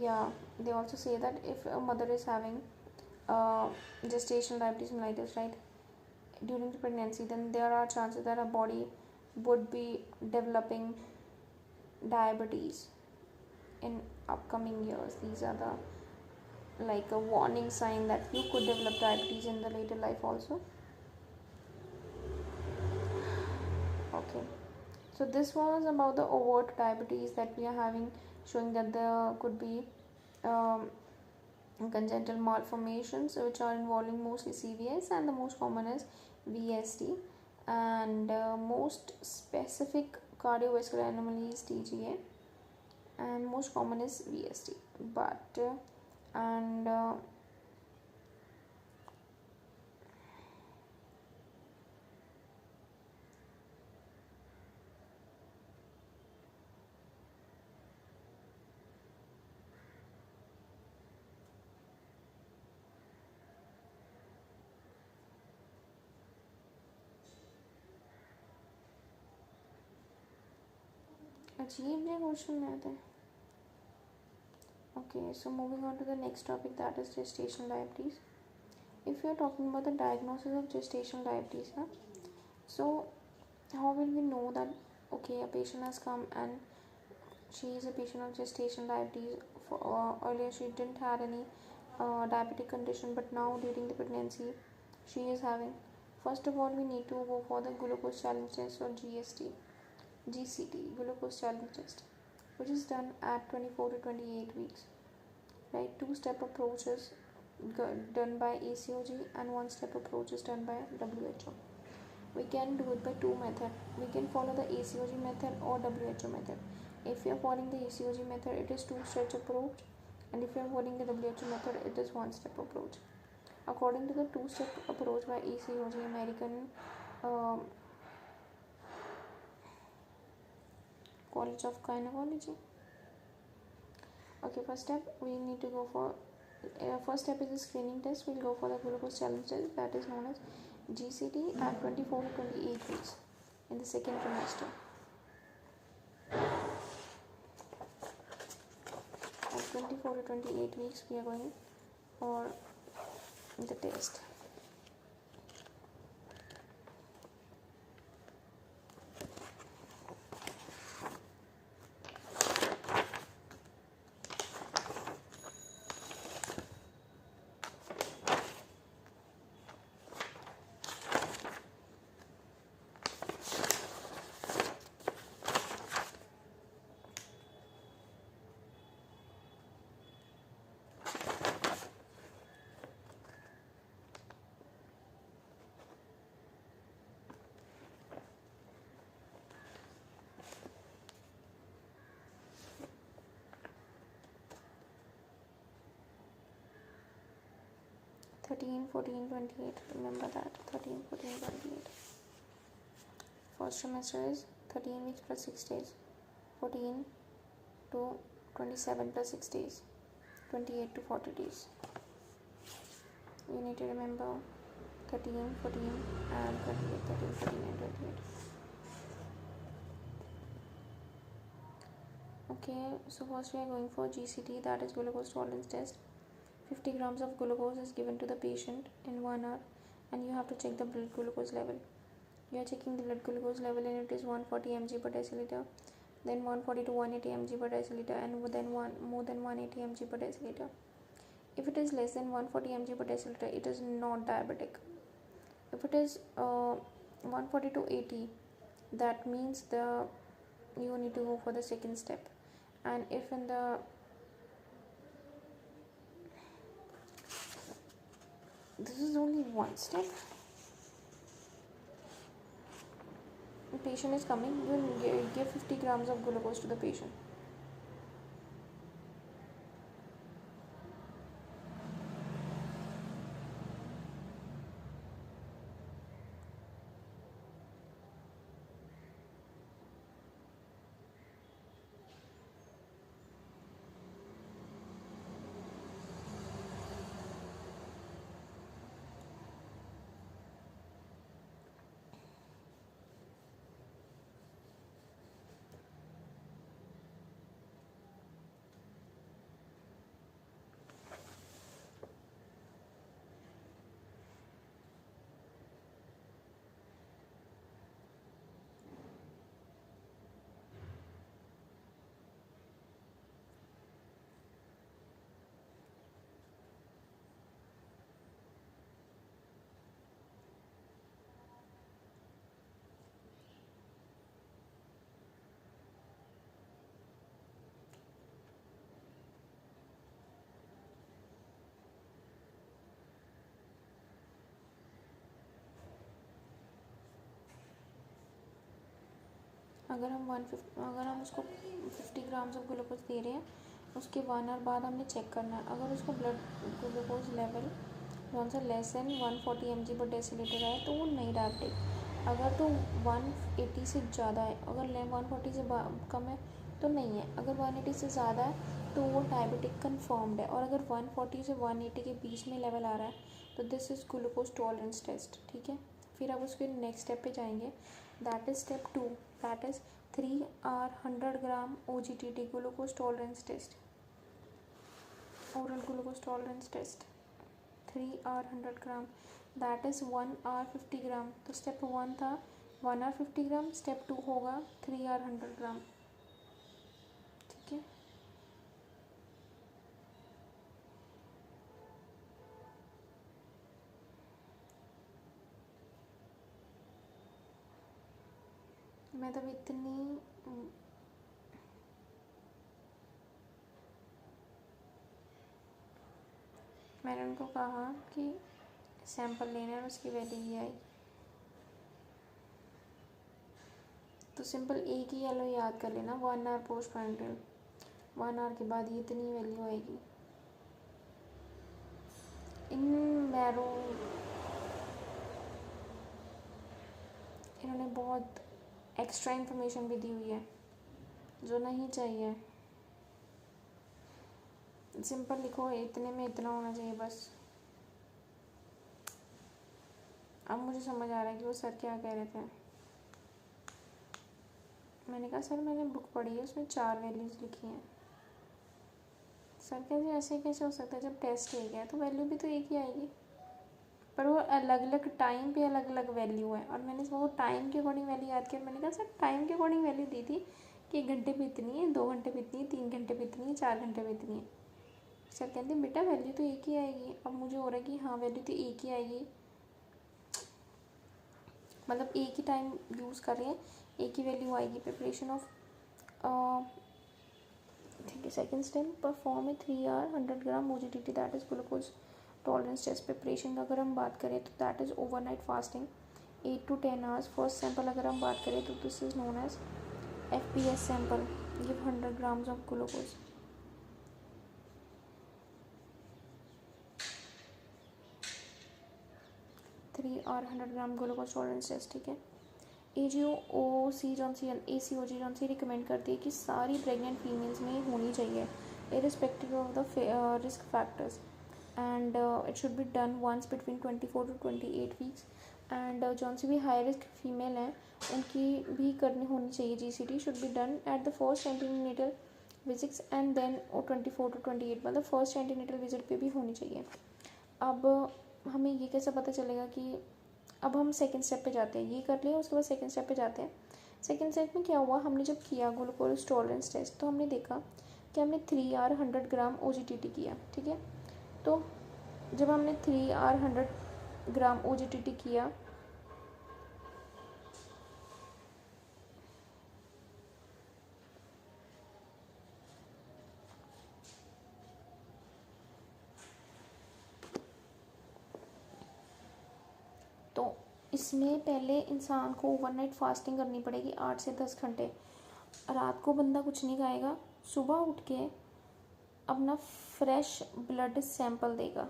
Yeah, they also say that if a mother is having gestational diabetes mellitus, right, during the pregnancy, then there are chances that her body would be developing diabetes in upcoming years. These are the like a warning sign that you could develop diabetes in the later life also. Okay, so this was about the overt diabetes that we are having, showing that there could be congenital malformations which are involving mostly CVS, and the most common is VSD, and most specific cardiovascular anomaly is TGA, and most common is VSD. But and अजीब से question रहते हैं. Okay, so moving on to the next topic, that is gestational diabetes. If you are talking about the diagnosis of gestational diabetes, so how will we know that okay, a patient has come and she is a patient of gestational diabetes? Earlier she didn't have any diabetic condition, but now during the pregnancy she is having. First of all, we need to go for the glucose challenge test, or GCT, glucose challenge test, which is done at 24 to 28 weeks. Right, two-step approach is done by ACOG, and one-step approach is done by WHO. We can do it by two methods. We can follow the ACOG method or WHO method. If you are following the ACOG method, it is two-step approach, and if you are following the WHO method, it is one-step approach. According to the two-step approach by ACOG, American College of Gynecology. Okay, first step we need to go for. First step is the screening test. We'll go for the glucose challenge test, that is known as GCT, at 24 to 28 weeks in the second trimester. At 24 to 28 weeks, we are going for the test. Thirteen, 14, 28. Remember that. 13, 14, 28. First trimester is 13 weeks plus 6 days. 14 to 27 plus 6 days. 28 to 40 days. You need to remember 13, 14 and 28. 13, 14 and 28. Okay, so first we are going for GCT, that is glucose tolerance test. 50 grams of glucose is given to the patient in 1 hour, and you have to check the blood glucose level. You are checking the blood glucose level, and it is 140 mg per deciliter, then 140 to 180 mg per deciliter, and then more than 180 mg per deciliter. If it is less than 140 mg per deciliter, it is not diabetic. If it is 140 to 80, that means you need to go for the second step. And if in the this is only one step, the patient is coming, you give 50 grams of glucose to the patient. अगर हम उसको 50 grams of glucose दे रहे हैं, उसके 1 our बाद हमने check करना है. अगर उसका ब्लड ग्लूकोज लेवल कौन सा लेस देन 140 mg पर डेसीलीटर है तो वो नहीं डायबिटिक. अगर तो 180 से ज़्यादा है, अगर 140 से कम है तो नहीं है. अगर 180 से ज़्यादा है तो वो डायबिटिक कन्फर्म्ड है. और अगर 140 से 180 के बीच में लेवल आ रहा है तो this is glucose tolerance test. ठीक है, फिर अब उसके नेक्स्ट स्टेप पे जाएंगे. That is step 2, that is 3 hour 100 gram OGTT glucose tolerance test, oral glucose tolerance test. 3 hour 100 gram, that is 1 hour 50 gram. तो स्टेप 1 था 1 hour 50 ग्राम, स्टेप 2 होगा 3 hour 100 ग्राम. ठीक है, मतलब इतनी मैंने उनको कहा कि सैंपल लेना है, उसकी वैल्यू ये आई। तो सिंपल एक ही वाला याद कर लेना, 1 आवर पोस्ट पैरेंटल, 1 आवर के बाद ये इतनी वैल्यू आएगी। इन मैरो इन्होंने बहुत एक्स्ट्रा इन्फॉर्मेशन भी दी हुई है जो नहीं चाहिए। सिंपल लिखो, इतने में इतना होना चाहिए बस। अब मुझे समझ आ रहा है कि वो सर क्या कह रहे थे। मैंने कहा सर मैंने बुक पढ़ी है, उसमें 4 वैल्यूज़ लिखी हैं। सर कहते ऐसे कैसे हो सकता है, जब टेस्ट एक है तो वैल्यू भी तो एक ही आएगी, पर वो अलग अलग टाइम पे अलग अलग वैल्यू है। और मैंने वो टाइम के अकॉर्डिंग वैल्यू याद किया। मैंने कहा सर टाइम के अकॉर्डिंग वैल्यू दी थी कि 1 घंटे पे इतनी है, 2 घंटे पे इतनी है, 3 घंटे पे इतनी है, 4 घंटे पे इतनी है। सर कहते बेटा वैल्यू तो एक ही आएगी। अब मुझे हो रहा है कि हाँ वैल्यू तो एक ही आएगी, मतलब एक ही टाइम यूज़ कर रहे हैं, एक ही वैल्यू आएगी। प्रिपरेशन ऑफ ठीक है, second step perform a 3 hour 100 gram OGTT that is glucose tolerance test. Preparation का अगर हम बात करें तो that is overnight fasting 8 to 10 hours. First sample अगर हम बात करें तो this is known as FPS sample, give 100 grams of glucose. Three और 100 ग्राम ग्लूकोज टॉलरेंस टेस्ट, ठीक है। AGO-C जॉनसी रिकमेंड करती है कि सारी प्रेग्नेंट फीमेल्स में होनी चाहिए irrespective of the risk factors, and it should be done once between 24 to 28 weeks। And जौन सी भी हाई रिस्क फीमेल हैं उनकी भी करनी होनी चाहिए GCT, should be done at the first antenatal visits and then 24 to 28, मतलब फर्स्ट एंटीनेटल विजिट पे भी होनी चाहिए। अब हमें ये कैसे पता चलेगा कि अब हम सेकंड स्टेप पे जाते हैं, ये कर लिया उसके बाद सेकंड स्टेप पे जाते हैं। सेकंड स्टेप में क्या हुआ, हमने जब किया ग्लूकोज टॉलरेंस टेस्ट तो हमने देखा कि हमने 3 आवर 100 ग्राम OGTT किया, ठीक है। तो जब हमने 3 आवर 100 ग्राम OGTT किया तो इसमें पहले इंसान को ओवरनाइट फास्टिंग करनी पड़ेगी 8 से 10 घंटे। रात को बंदा कुछ नहीं खाएगा, सुबह उठ के अपना फ्रेश ब्लड सैंपल देगा।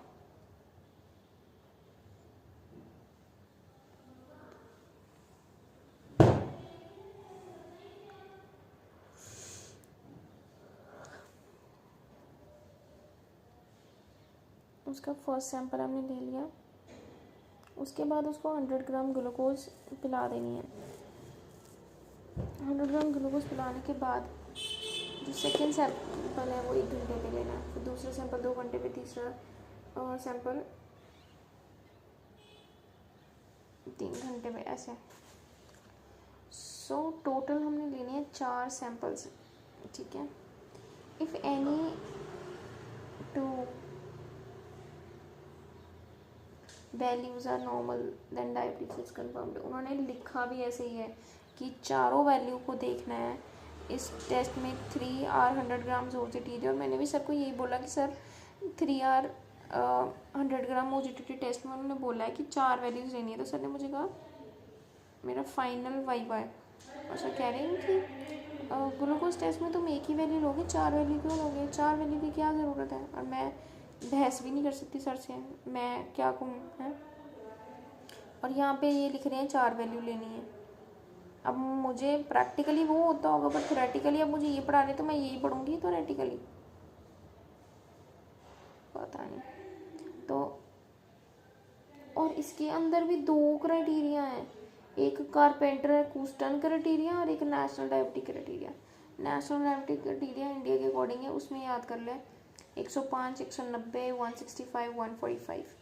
उसका फर्स्ट सैंपल हमने ले लिया, उसके बाद उसको 100 ग्राम ग्लूकोज पिला देनी है। 100 ग्राम ग्लूकोज पिलाने के बाद जो सेकेंड सैंपल है वो 1 घंटे पे लेना है, फिर दूसरा सैंपल 2 घंटे पे, तीसरा सैंपल 3 घंटे पे, ऐसे। सो टोटल हमने लेने हैं 4 सैंपल्स, ठीक है। If any two values are normal then diabetes is confirmed. उन्होंने लिखा भी ऐसे ही है कि चारों वैल्यू को देखना है इस टेस्ट में। 3 आवर 100 ग्राम OGTT, और मैंने भी सर को यही बोला कि sir 3 hour 100 gram OGTT test में उन्होंने बोला है कि 4 वैल्यूज़ लेनी है। तो सर ने मुझे कहा मेरा फाइनल वाइवा है, और सर कह रहे हैं कि ग्लूकोज टेस्ट में तुम एक ही वैल्यू लोगे, 4 वैल्यू क्यों लोगे, 4 वैल्यू की क्या ज़रूरत है। और मैं बहस भी नहीं कर सकती सर से, मैं क्या कहूँ हैं। और यहाँ पे ये लिख रहे हैं 4 वैल्यू लेनी है। अब मुझे प्रैक्टिकली वो होता होगा, पर थ्योरेटिकली अब मुझे ये पढ़ा रहे तो मैं यही पढ़ूंगी थ्योरेटिकली, पता नहीं। तो और इसके अंदर भी 2 क्राइटेरिया हैं, एक कारपेंटर कूस्टन क्राइटेरिया और एक national diabetic criteria. National diabetic criteria India के अकॉर्डिंग है, उसमें याद कर लें 105, 190, 165, 145।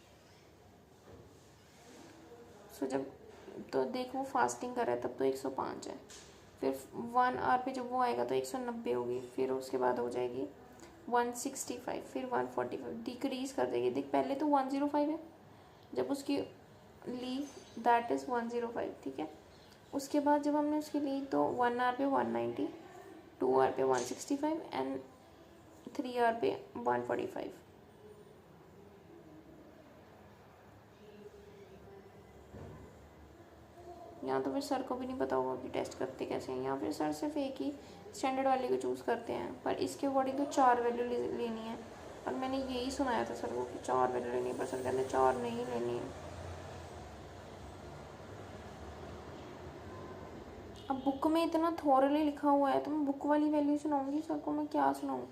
सो जब तो देखो फास्टिंग कर रहा है तब तो 105 है, फिर 1 आवर पे जब वो आएगा तो 190 होगी, फिर उसके बाद हो जाएगी 165, फिर 145, डिक्रीज कर देगी। देख पहले तो 105 है, जब उसकी ली दैट इज़ 105, ठीक है। उसके बाद जब हमने उसकी ली तो 1 आवर पे 190, 2 आवर पे 165 एंड 3 आवर पे 145। यहाँ तो फिर सर को भी नहीं पता होगा कि टेस्ट करते कैसे हैं। यहाँ फिर सर सिर्फ एक ही स्टैंडर्ड वाले को चूज़ करते हैं, पर इसके अकॉर्डिंग तो 4 वैल्यू लेनी है। और मैंने यही सुनाया था सर को कि 4 वैल्यू लेनी है, पर सर कहते 4 नहीं लेनी है। अब बुक में इतना थॉरली लिखा हुआ है तो मैं बुक वाली वैल्यू सुनाऊंगी सर को, मैं क्या सुनाऊँ।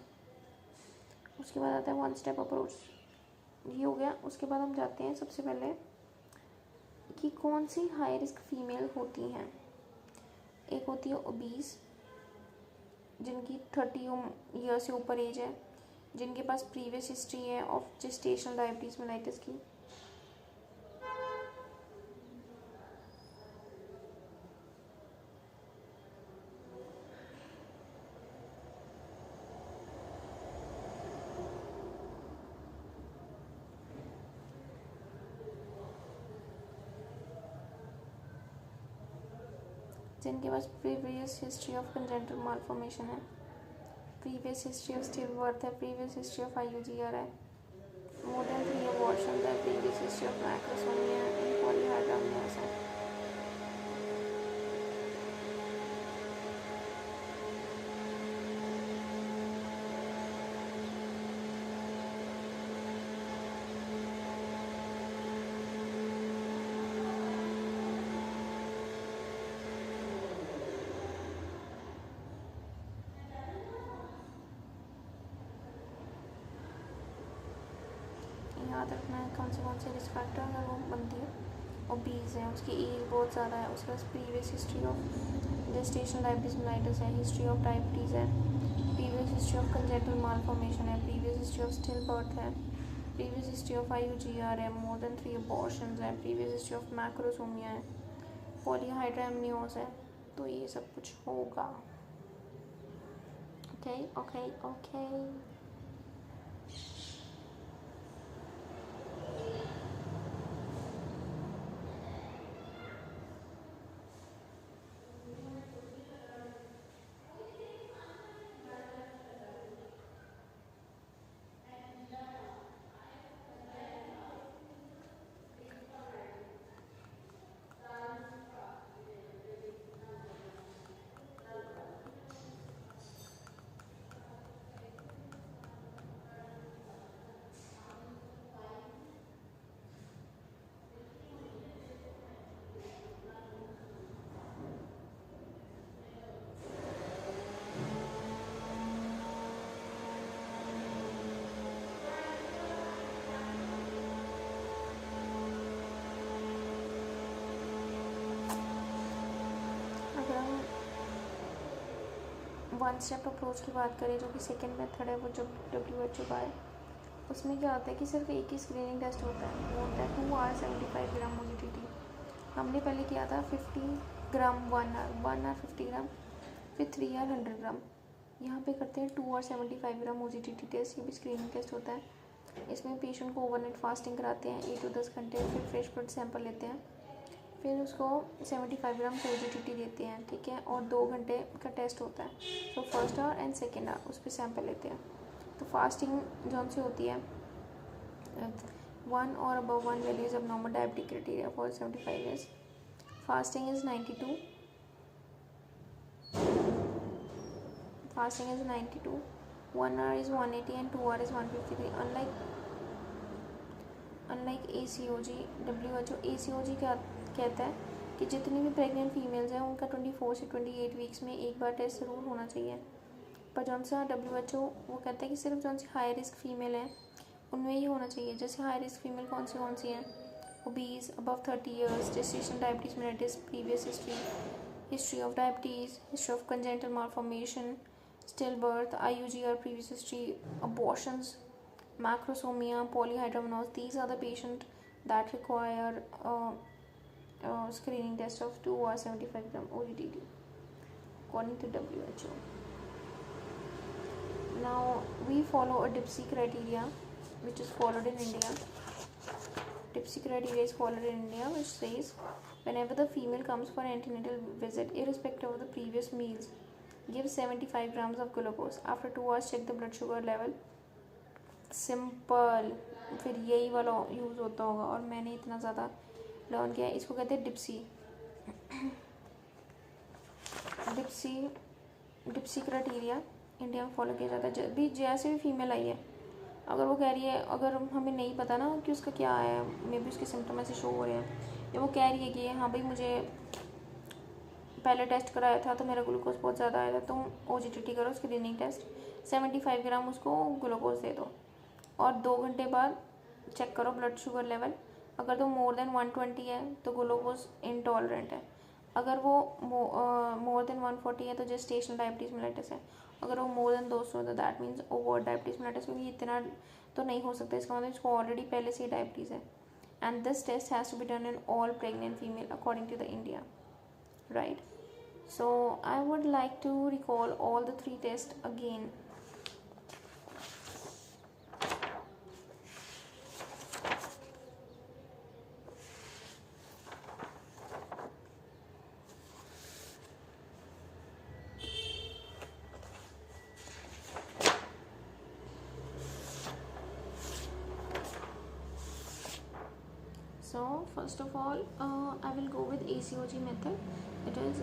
उसके बाद आता है 1 स्टेप अप्रोच, ये हो गया। उसके बाद हम जाते हैं सबसे पहले कि कौन सी हाई रिस्क फीमेल होती हैं। एक होती है ओबीज, जिनकी 30 ईयर से ऊपर एज है, जिनके पास प्रीवियस हिस्ट्री है ऑफ जेस्टेशनल डायबिटीज़ मेलाइटिस की। जिनके पास previous history of congenital malformation है, previous history of stillbirth है, प्रीवियस हिस्ट्री ऑफ IUGR है, मोर देन 3 अबॉर्शन है, previous history of macrosomia and polyhydramnios है। याद रखना है कौन से रिस्क फैक्टर अगर वो बनती है। ओबीज है, उसकी एज बहुत ज़्यादा है, उसके पास previous history of gestational diabetes mellitus है, हिस्ट्री ऑफ डायबिटीज़ है, previous history of congenital malformation है, previous history of stillbirth है, प्रीवियस हिस्ट्री ऑफ IUGR है, मोर देन 3 अबॉर्शंस है, प्रीवियस हिस्ट्री ऑफ मैक्रोसोमिया है, पॉलीहाइड्रामियोस है। तो ये सब कुछ होगा। Okay okay okay. One step approach की बात करें, जो कि सेकेंड मेथड है, वो जो WHO का है, उसमें क्या होता है कि सिर्फ एक ही स्क्रीनिंग टेस्ट होता है, वो होता है 2 आवर 75 ग्राम OGTT। हमने पहले किया था 50 ग्राम 1 आवर 50 ग्राम, फिर 3 आवर 100 ग्राम। यहाँ पे करते हैं 2 आवर 75 ग्राम OGTT टेस्ट। ये भी स्क्रीनिंग टेस्ट होता है। इसमें पेशेंट को ओवरनाइट फास्टिंग कराते हैं 8 to 10 घंटे, फिर फ्रेश ब्लड सैंपल लेते हैं, फिर उसको 75 ग्राम OGTT देते हैं, ठीक है। और 2 घंटे का टेस्ट होता है, तो first hour and second hour उस पर सैंपल लेते हैं। तो फास्टिंग जौन सी होती है 1 और अबव 1 वैल्यूज अब normal diabetic criteria for 75 years. Fasting is 92, fasting is 92, 1 hour is 180 and 2 hour is 153. Unlike ACOG, WHO ACOG क्या कहता है कि जितनी भी प्रेग्नेंट फीमेल्स हैं उनका 24 से 28 वीक्स में एक बार टेस्ट ज़रूर होना चाहिए। पर जौन सा WHO वो कहता है कि सिर्फ जौन सी हाई रिस्क फीमेल है उनमें ही होना चाहिए। जैसे हाई रिस्क फीमेल कौन सी हैं, obese, above 30 years, gestational diabetes mellitus, previous history of diabetes, history of congenital malformation, stillbirth, IUGR, previous history, abortions, macrosomia, polyhydramnios. These are the patients that require screening test of 2 or 75 gram OGTT according to WHO. Now we follow a DIPSI criteria which is followed in India. DIPSI criteria is followed in India, which says Whenever the female comes for antenatal visit, irrespective of the previous meals, give 75 grams of glucose. After 2 hours, check the blood sugar level. Simple, फिर यही वाला use होता होगा और मैंने इतना ज़्यादा learn किया है. इसको कहते हैं डिप्सी. डिप्सी क्राइटेरिया इंडिया में फॉलो किया जाता है. जब भी जैसे भी फीमेल आई है, अगर वो कह रही है, अगर हमें नहीं पता ना कि उसका क्या है, मे बी उसके सिम्टम ऐसे शो हो रहे हैं, या वो कह रही है कि हाँ भाई मुझे पहले टेस्ट कराया था तो मेरा ग्लूकोज बहुत ज़्यादा आया था, तो OGTT करो, स्क्रीनिंग टेस्ट, 75 ग्राम उसको ग्लूकोज दे दो और 2 घंटे बाद चेक करो ब्लड शुगर लेवल. अगर तो मोर देन 120 है तो ग्लूकोज इनटॉलरेंट है. अगर वो मोर देन 140 है तो जेस्टेशनल डायबिटीज़ मेलिटस है. अगर वो मोर देन 200 है तो that means over diabetes mellitus, क्योंकि इतना तो नहीं हो सकता. इसका मतलब इसको ऑलरेडी पहले से ही डायबिटीज़ है. And this test has to be done in all pregnant female according to the India, right? So I would like to recall all the 3 tests again. So first of all, I will go with ACOG method. It is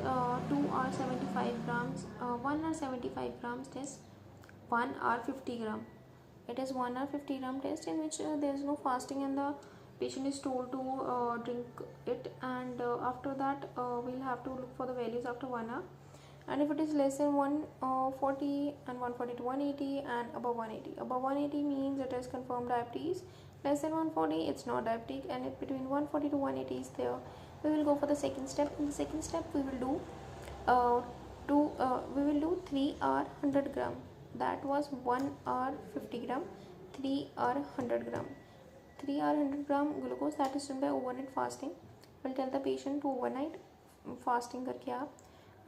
2 hour 75 grams, 1 hour 75 grams test, 1 hour 50 gram. It is 1 hour 50 gram test in which there is no fasting and the patient is told to drink it, and after that we'll have to look for the values after 1 hour. And if it is less than 140 and 140 to 180 and above 180 means it is confirmed diabetes. Less than 140 it's not diabetic, and if between 140 to 180 is there, we will go for the second step. In the second step we will do 3 hour 100 gram. That was 1 hour 50 gram, 3 hour 100 gram. 3 hour 100 gram glucose, that is done by overnight fasting. We'll tell the patient to overnight fasting करके आप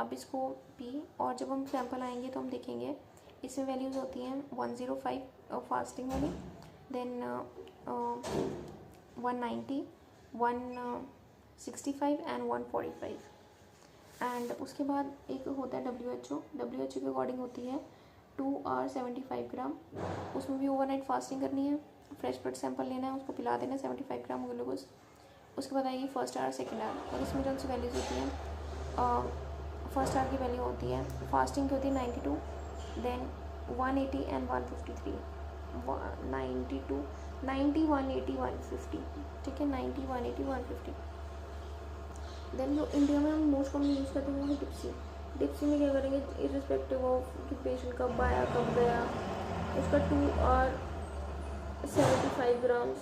अब इसको P, और जब हम sample आएंगे तो हम देखेंगे इसमें वैल्यूज़ होती हैं 105 फास्टिंग वाली, देन 190, 165 एंड 145. एंड उसके बाद एक होता है WHO के अकॉर्डिंग होती है 2 hour 75 ग्राम. उसमें भी ओवरनाइट फास्टिंग करनी है, फ्रेश ब्लड सैंपल लेना है, उसको पिला देना 75 ग्राम ग्लूकोज. उसके बाद आएगी फर्स्ट आवर सेकेंड आवर, और इसमें जो सी वैल्यूज़ होती हैं, फर्स्ट आवर की वैल्यू होती है फास्टिंग की होती है 92, देन 180 एंड 153. 92, 90, 180, 150. ठीक है, 90, 180, 150. देन जो इंडिया में हम मोस्ट कॉमन यूज़ करते हैं वो है डिप्सी में क्या करेंगे, इरिस्पेक्टिव ऑफ कि पेशेंट कब आया कब गया, उसका 2 hour 75 ग्राम्स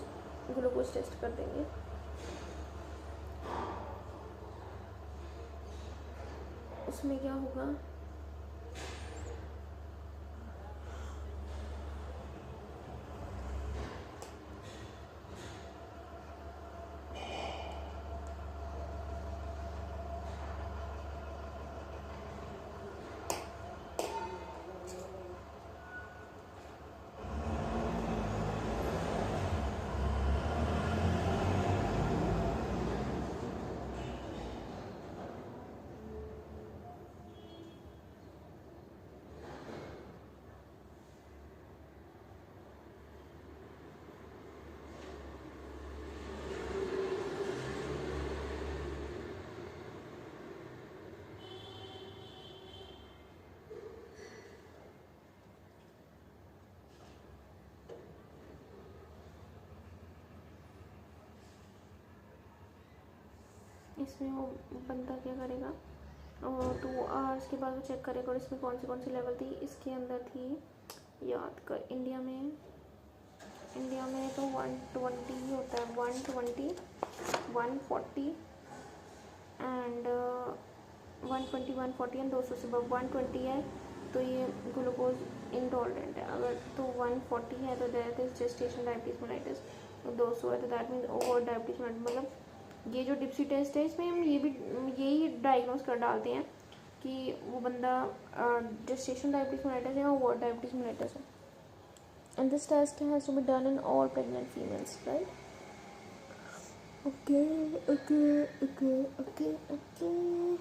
ग्लूकोज टेस्ट कर देंगे. उसमें क्या होगा, इसमें वो बंदा क्या करेगा, 2 hours के बाद वो चेक करेगा और इसमें कौन सी लेवल थी. इसके अंदर थी, याद कर, इंडिया में तो 120 होता है, 120, 140 एंड 120, 140 एंड 200 से 120 है तो ये ग्लूकोज इनटॉलरेंट है. अगर तो 140 है तो that is gestational diabetes mellitus, तो 200 है तो that means over diabetes mellitus. मतलब ये जो डिप्सी टेस्ट है इसमें हम यही डायग्नोस कर डालते हैं कि वो बंदा जेस्टेशनल डायबिटीज़ मेलिटस है या ओवर डायबिटीज़ मेलिटस है. And this test has to be done in all pregnant females, right. Okay, okay, okay, okay, okay.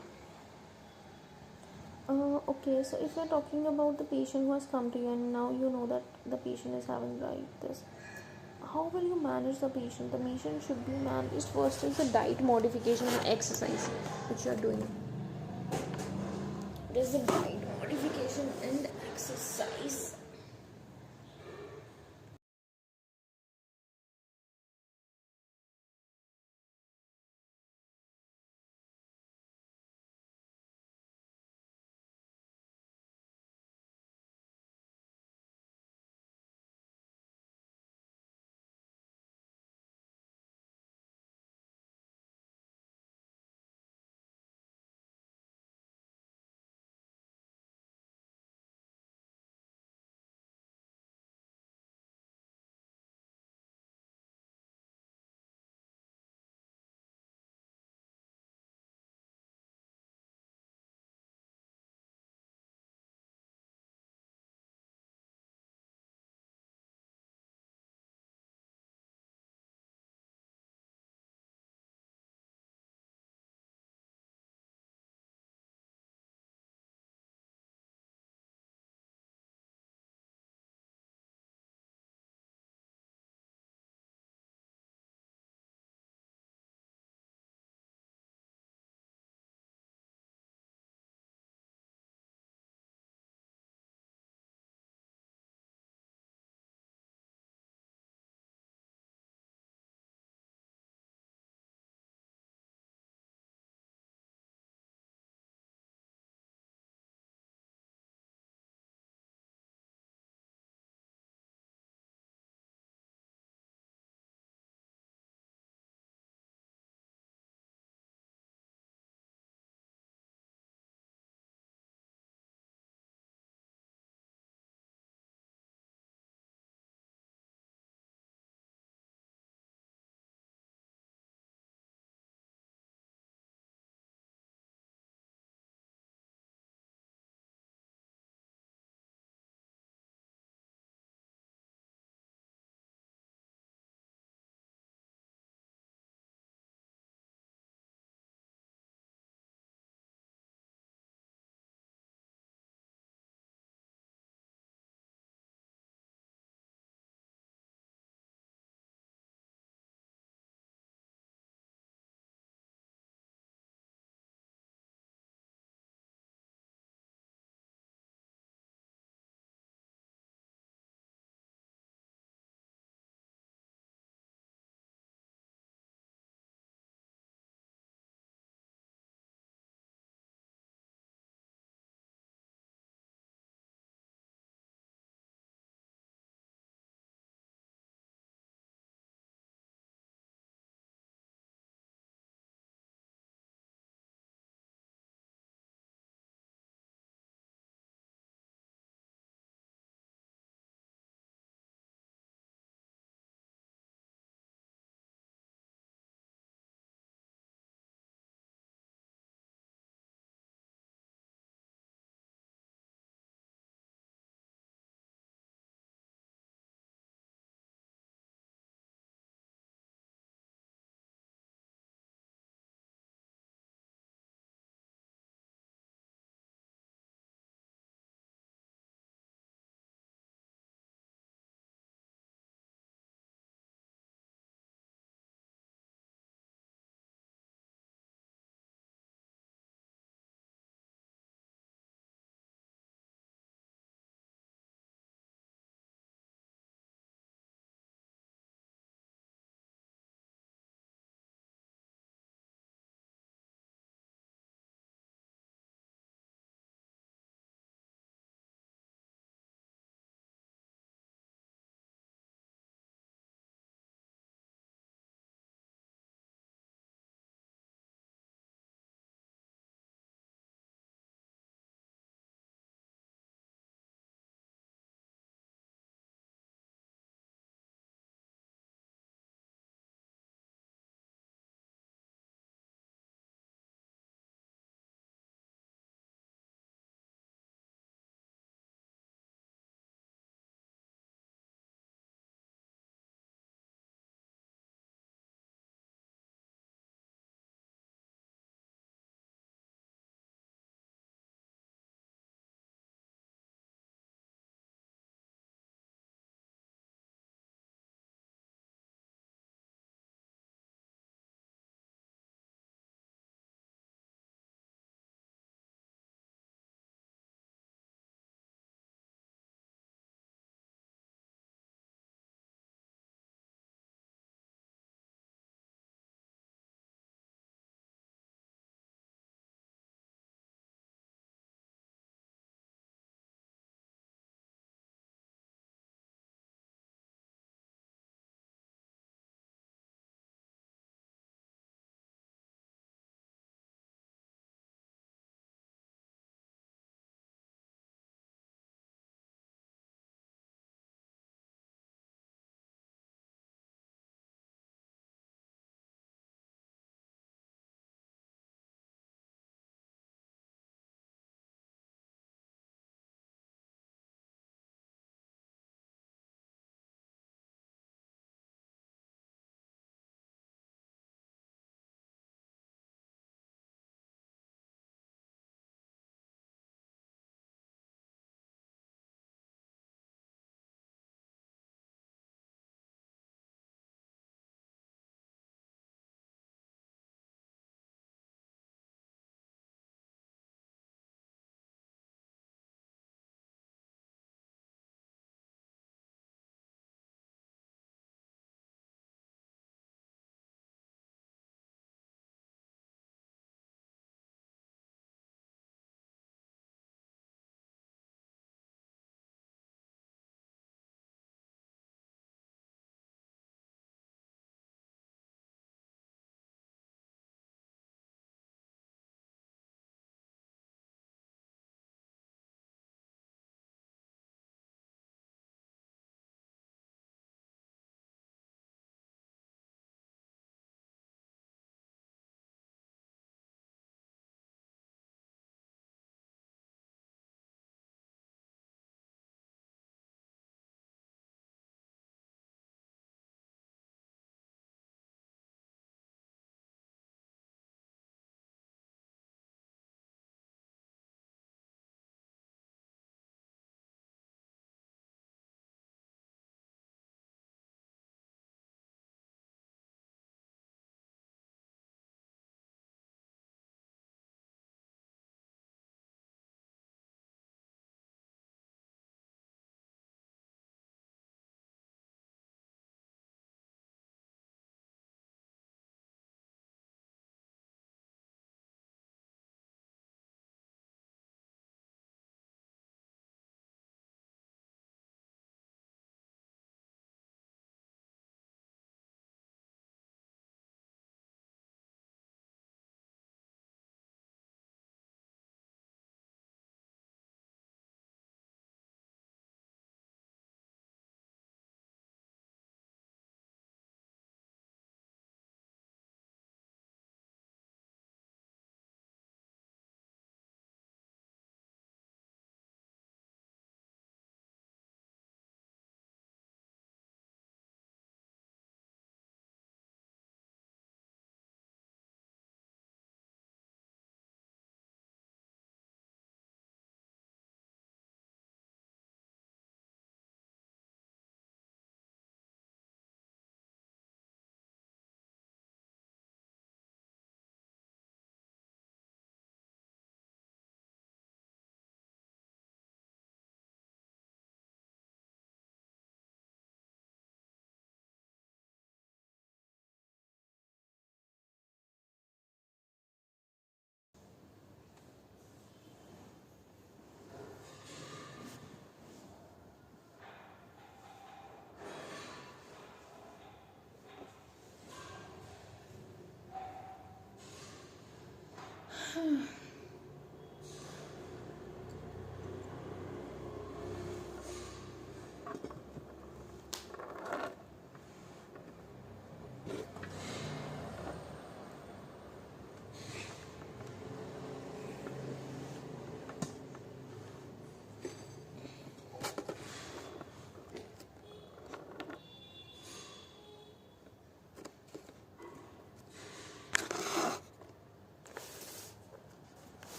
Okay, so if you're talking about the patient who has come to you and now you know that the patient is having right this, how will you manage the patient? The patient should be managed first is the diet modification and exercise which you are doing. There's the diet modification and exercise.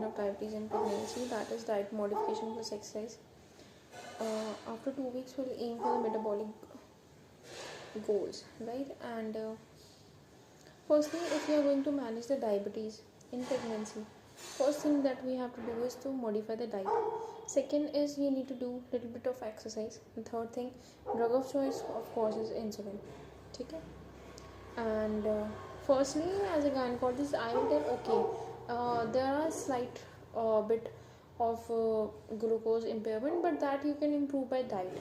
of diabetes in pregnancy, that is diet modification plus exercise. After 2 weeks, we'll aim for the metabolic goals, right? And firstly, if you are going to manage the diabetes in pregnancy, first thing that we have to do is to modify the diet. Second is you need to do little bit of exercise. And third thing, drug of choice of course is insulin. Okay? And firstly, as a gynecologist, I will tell, okay, there are slight bit of glucose impairment, but that you can improve by diet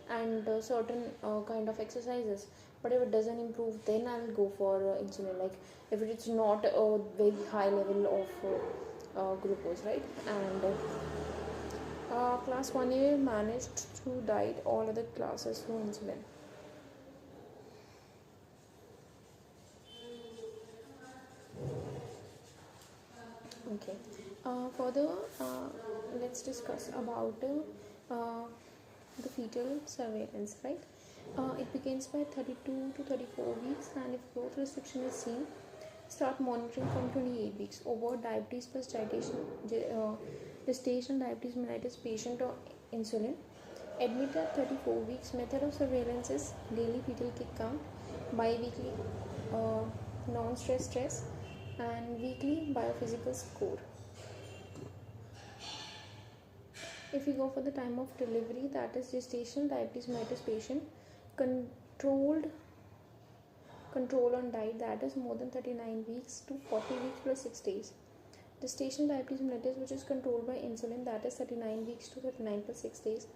and certain kind of exercises. But if it doesn't improve, then I will go for insulin, like if it's not a very high level of glucose, right? And class 1A managed to diet all other classes through insulin. Okay. Further, let's discuss about the fetal surveillance, right? It begins by 32 to 34 weeks, and if growth restriction is seen, start monitoring from 28 weeks. Overt diabetes plus gestational diabetes mellitus patient or insulin. Admit at 34 weeks. Method of surveillance is daily fetal kick count, bi-weekly non-stress stress, and weekly biophysical score. If we go for the time of delivery, that is gestational diabetes mellitus patient, control on diet, that is more than 39 weeks to 40 weeks plus 6 days. Gestational diabetes mellitus, which is controlled by insulin, that is 39 weeks to 39 plus 6 days.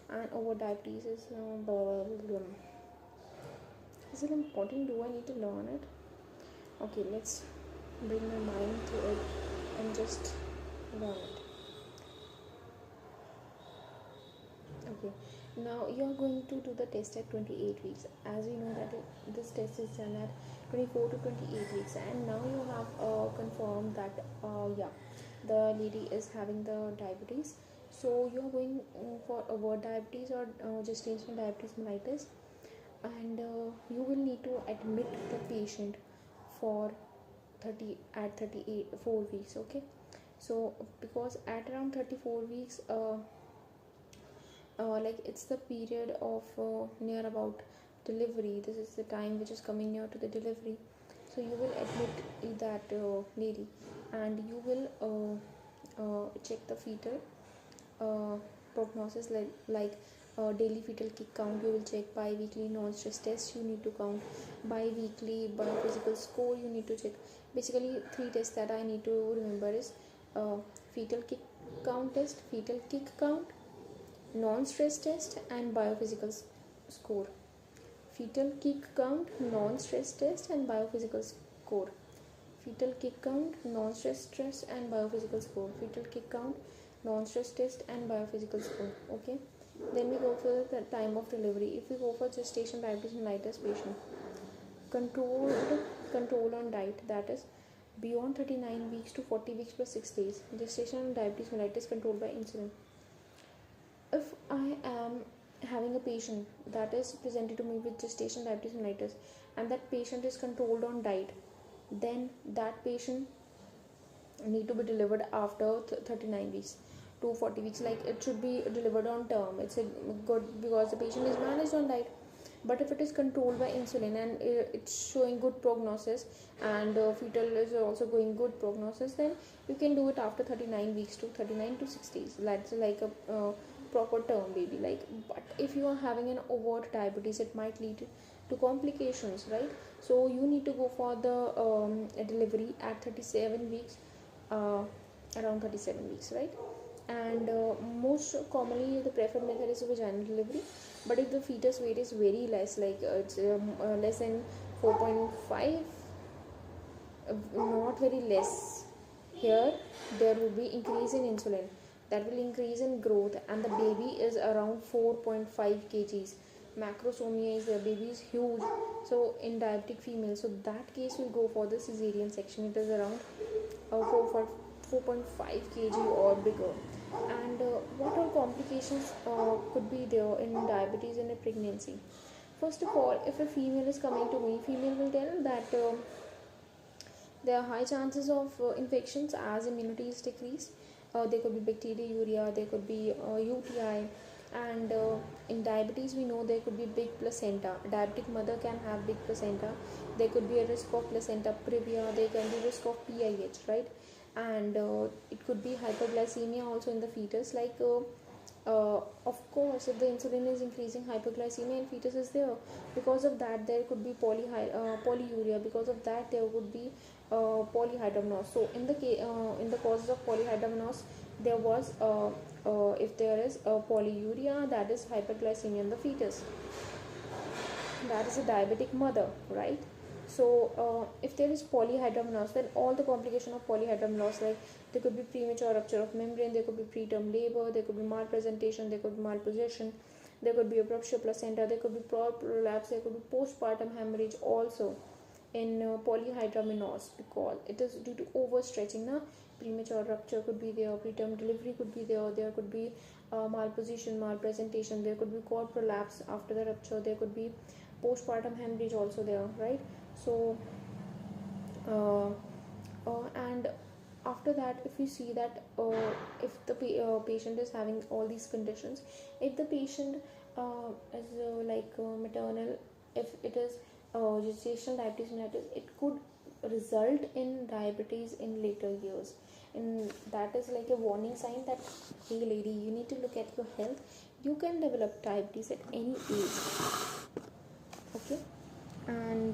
And over diabetes is it important? Do I need to learn it? Okay, let's bring my mind to it and just learn it. Okay, now you are going to do the test at 28 weeks. As you know that this test is done at 24 to 28 weeks, and now you have confirmed that the lady is having the diabetes. So you are going for overt diabetes or gestational diabetes mellitus, and you will need to admit the patient for 4 weeks. Okay, so because at around 34 weeks, like it's the period of near about delivery. This is the time which is coming near to the delivery. So you will admit that lady, and you will check the fetal prognosis, like daily fetal kick count. You will check bi-weekly non-stress test. You need to count bi-weekly biophysical score. You need to check. Basically, 3 tests that I need to remember is fetal kick count test, fetal kick count, non-stress test, and biophysical score. Fetal kick count, non-stress test, and biophysical score. Fetal kick count, non-stress test, and biophysical score. Fetal kick count, non-stress test, and biophysical score. Okay, then we go for the time of delivery. If we go for gestational diabetes mellitus patient, control on diet, that is beyond 39 weeks to 40 weeks plus 6 days. Gestational diabetes mellitus controlled by insulin. If I am having a patient that is presented to me with gestational diabetes mellitus, and that patient is controlled on diet, then that patient need to be delivered after 39 weeks to 40 weeks. Like it should be delivered on term. It's a good, because the patient is managed on diet. But if it is controlled by insulin and it's showing good prognosis, and fetal is also going good prognosis, then you can do it after 39 weeks to 39 to 6 days. That's like a proper term baby. Like, but if you are having an overt diabetes, it might lead to complications, right? So you need to go for the delivery at 37 weeks, around 37 weeks, right? And most commonly the preferred method is vaginal delivery. But if the fetus weight is very less, like it's less than 4.5, not very less, here there will be increase in insulin, that will increase in growth, and the baby is around 4.5 kgs. Macrosomia is, the baby is huge, so in diabetic female, so that case will go for the cesarean section. It is around 4.5 kg or bigger. And what all complications could be there in diabetes in a pregnancy? First of all, if a female is coming to me, female will tell that There are high chances of infections as immunity is decreased. There could be bacteriuria, there could be UTI, and in diabetes we know there could be big placenta. Diabetic mother can have big placenta. There could be a risk of placenta previa. There can be risk of PIH, right? And it could be hyperglycemia also in the fetus, like of course if the insulin is increasing, hyperglycemia in fetus is there. Because of that there could be polyuria. Because of that there would be polyhydramnios. So in the causes of polyhydramnios, there was if there is polyuria, that is hyperglycemia in the fetus, that is a diabetic mother, right? So if there is polyhydramnios, then all the complication of polyhydramnios, like there could be premature rupture of membrane, there could be preterm labor, there could be malpresentation, there could be malposition, there could be a rupture placenta, there could be prolapse, there could be postpartum hemorrhage also in polyhydramnios, because it is due to overstretching. Premature rupture could be there, preterm delivery could be there, there could be malposition, malpresentation, there could be cord prolapse after the rupture, there could be postpartum hemorrhage also there, right? So and after that, if we see that if the patient is having all these conditions, if the patient is maternal, if it is gestational diabetes mellitus, it could result in diabetes in later years, and that is like a warning sign that, hey lady, you need to look at your health. You can develop diabetes at any age. Okay. And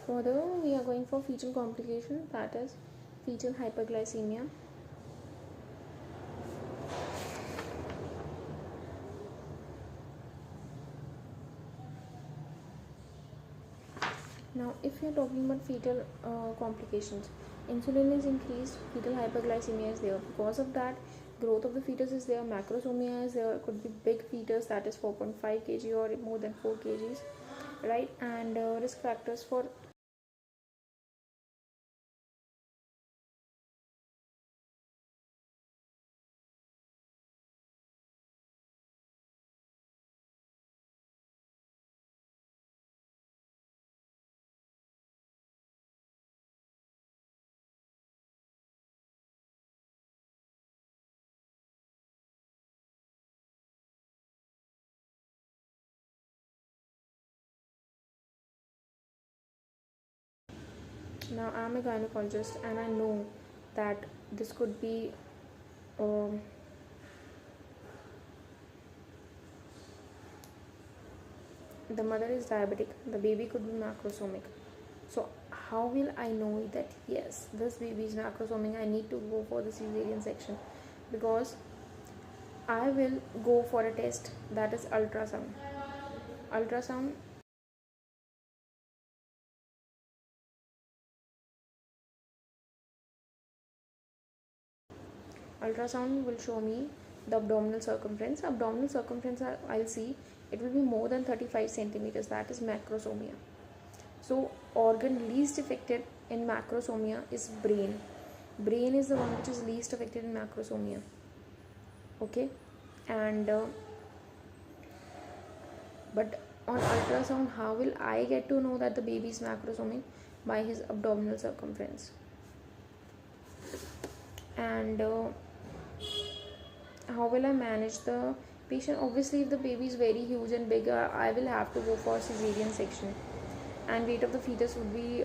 further we are going for fetal complication, that is fetal hyperglycemia. Now if you are talking about fetal complications, insulin is increased, fetal hyperglycemia is there. Because of that, growth of the fetus is there, macrosomia is there, could be big fetus, that is 4.5 kg or more than 4 kgs, right? And risk factors for now I'm a gynecologist and I know that this could be um, the mother is diabetic, the baby could be macrosomic. So how will I know that yes, this baby is macrosomic, I need to go for the cesarean section? Because I will go for a test, that is ultrasound. Ultrasound will show me the abdominal circumference. I'll see it will be more than 35 centimeters, that is macrosomia. So organ least affected in macrosomia is brain. Brain is the one which is least affected in macrosomia. Okay. And but on ultrasound, how will I get to know that the baby is macrosomic? By his abdominal circumference. And how will I manage the patient? Obviously if the baby is very huge and big, I will have to go for cesarean section, and weight of the fetus would be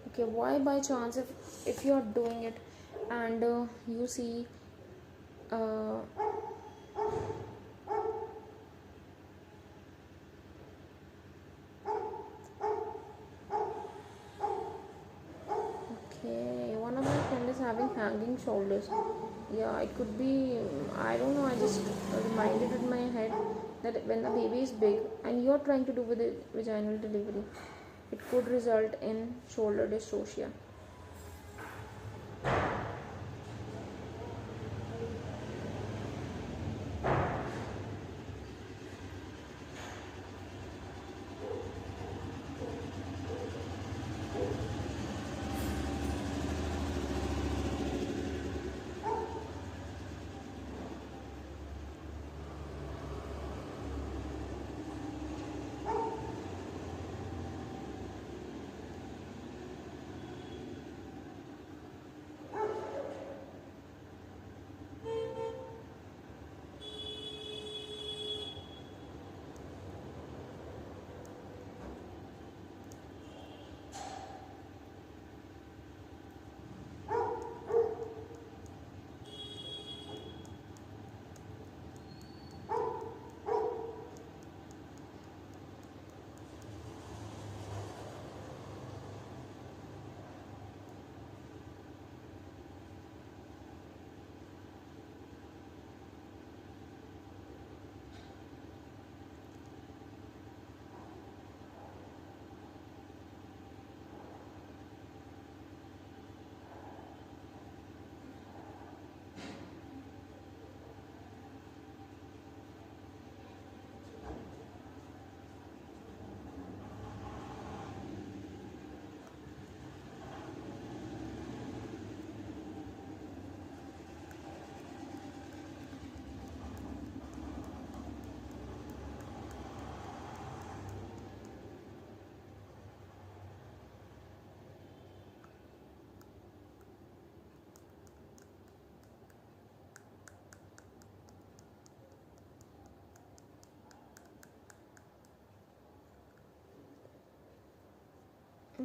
okay, why by chance, if you are doing it and you see okay, one of my friend is having hanging shoulders. Yeah, it could be, I don't know, I just reminded in my head that when the baby is big and you're trying to do with the vaginal delivery, it could result in shoulder dystocia.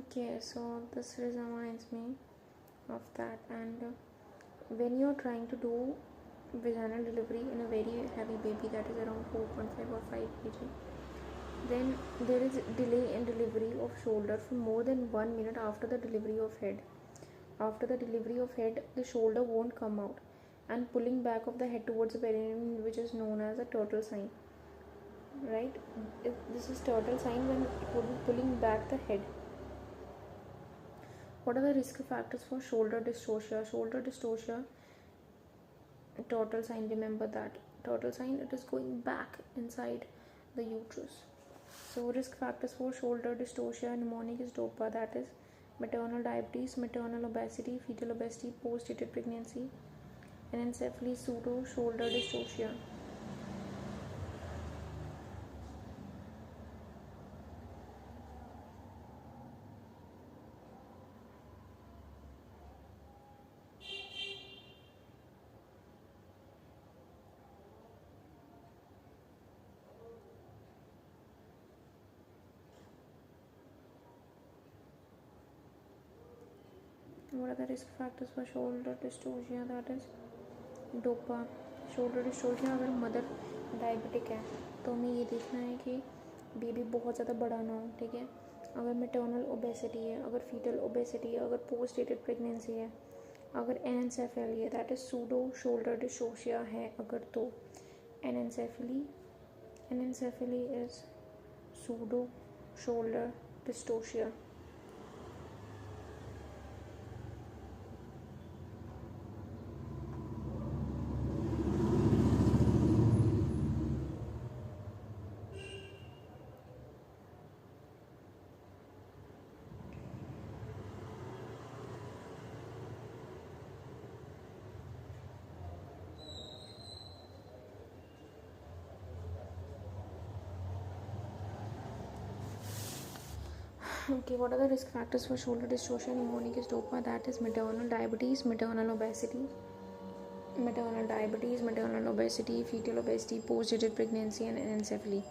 Okay, so this reminds me of that. And when you're trying to do vaginal delivery in a very heavy baby, that is around 4.5 or 5 kg, then there is delay in delivery of shoulder for more than 1 minute after the delivery of head. After the delivery of head, the shoulder won't come out, and pulling back of the head towards the perineum, which is known as a turtle sign. Right? This is turtle sign when it would be pulling back the head. What are the risk factors for shoulder dystocia? Shoulder dystocia, turtle sign, remember that. Turtle sign, it is going back inside the uterus. So risk factors for shoulder dystocia mnemonic is DOPA, that is maternal diabetes, maternal obesity, fetal obesity, post-dated pregnancy, anencephaly, pseudo shoulder dystocia. What are the risk factors for shoulder dystocia? That is DOPA. Shoulder distortion, अगर mother diabetic है तो हमें ये देखना है कि baby बहुत ज़्यादा बड़ा ना हो, ठीक है. अगर मेटर्नल ओबेसिटी है, अगर फीटल ओबेसिटी है, अगर पोस्ट डेटेड प्रेगनेंसी है, अगर एनेंसेफेली है, that is pseudo shoulder dystocia है अगर, तो anencephaly is pseudo shoulder dystocia. Okay, what are the risk factors for shoulder dystocia mnemonic is DOPA, that is maternal diabetes, maternal obesity, fetal obesity, post-dated pregnancy, and anencephaly.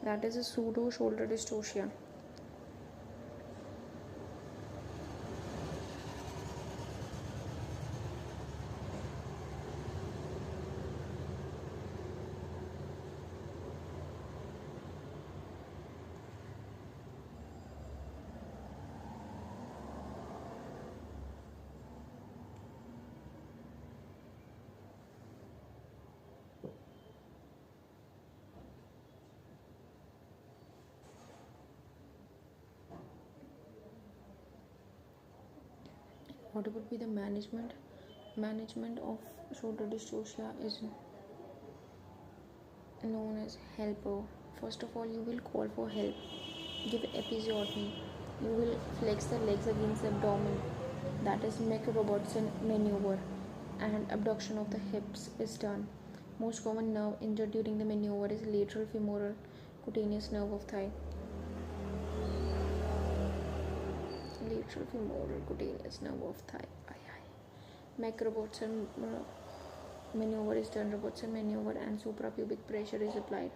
That is a pseudo shoulder dystocia. What would be the management of shoulder dystocia is known as helper. First of all, you will call for help, give episiotomy, you will flex the legs against the abdomen, that is Robertson maneuver, and abduction of the hips is done. Most common nerve injured during the maneuver is lateral femoral cutaneous nerve of thigh. Lateral femoral cutaneous nerve of thigh. Robertson maneuver is done. Robertson maneuver and suprapubic pressure is applied.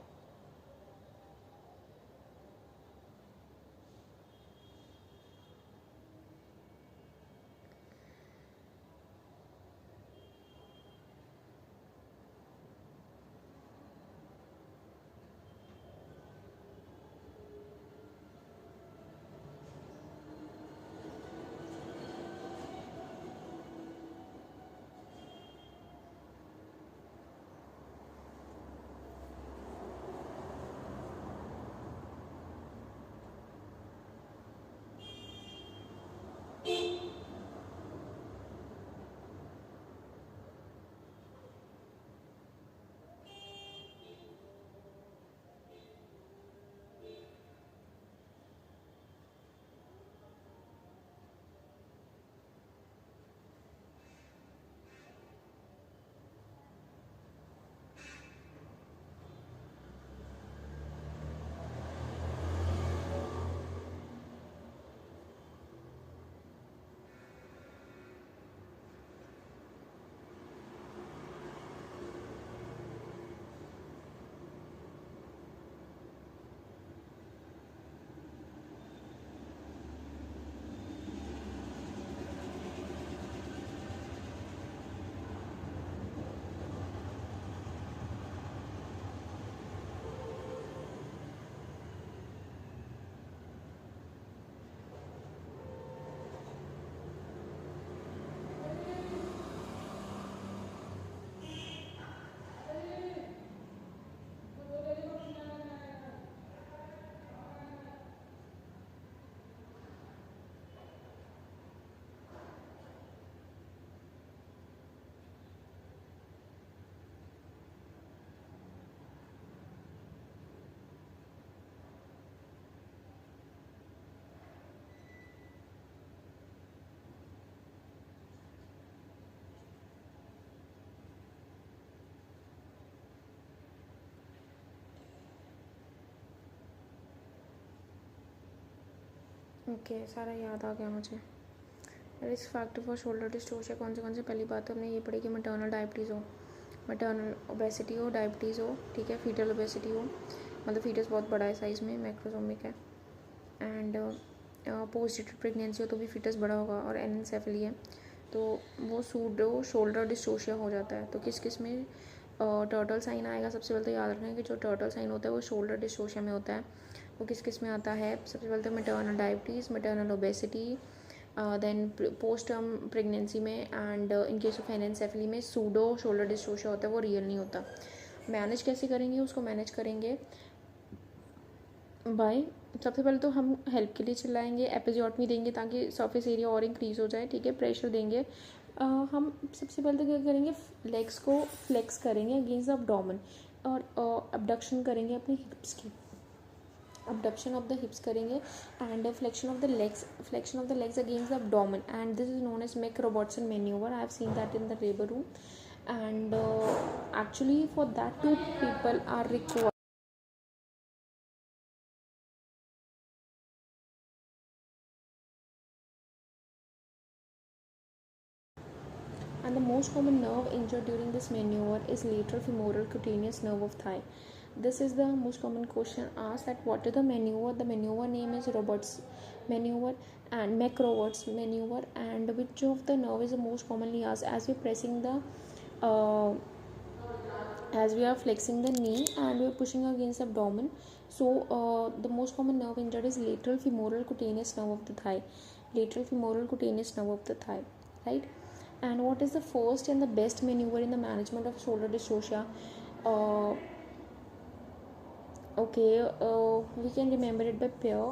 Okay, सारा याद आ गया मुझे। Risk factor for shoulder डिस्टोर्शिया कौन से पहली बात तो हमने ये पढ़ी कि मैटरनल डायबिटीज़ हो, मैटरनल ओबेसिटी हो, डायबिटीज़ हो, ठीक है, फीटल ओबेसिटी हो, मतलब फीटस बहुत बड़ा है साइज़ में, मैक्रोसोमिक है, एंड पोस्ट डेटेड प्रेगनेंसी हो तो भी फीटस बड़ा होगा, और एनेंसेफली है तो वो सूडो शोल्डर डिस्टोशिया हो जाता है। तो किस किस में टर्टल साइन आएगा? सबसे पहले तो याद रखना है कि जो टर्टल साइन होता है वो शोल्डर डिस्टोशिया में होता है। वो किस किस में आता है? सबसे पहले तो maternal diabetes, maternal obesity, then post term pregnancy में, and in case of anencephaly में सूडो शोल्डर डिस्टोशिया होता है, वो रियल नहीं होता। मैनेज कैसे करेंगे उसको? मैनेज करेंगे बाय, सबसे पहले तो हम हेल्प के लिए चिल्लाएंगे, एपिजियोटमी देंगे ताकि सरफेस एरिया और इंक्रीज़ हो जाए, ठीक है, प्रेशर देंगे। हम सबसे पहले तो क्या करेंगे, लेग्स को फ्लेक्स करेंगे अगेंस्ट द अब्डोमेन, और अबडक्शन करेंगे अपने हिप्स की, abduction of the hips करेंगे, and flexion of the legs against the abdomen, and this is known as Mac Robertson maneuver. I have seen that in the labor room, and actually for that two people are required. And the most common nerve injured during this maneuver is lateral femoral cutaneous nerve of thigh. This is the most common question asked, that what is the maneuver? The maneuver name is Roberts maneuver and Mac Roberts maneuver, and which of the nerve is the most commonly asked? As we're pressing the as we are flexing the knee and we're pushing against the abdomen, so the most common nerve injured is lateral femoral cutaneous nerve of the thigh, lateral femoral cutaneous nerve of the thigh, right? And what is the first and the best maneuver in the management of shoulder dystocia? uh, okay, we can remember it by pair.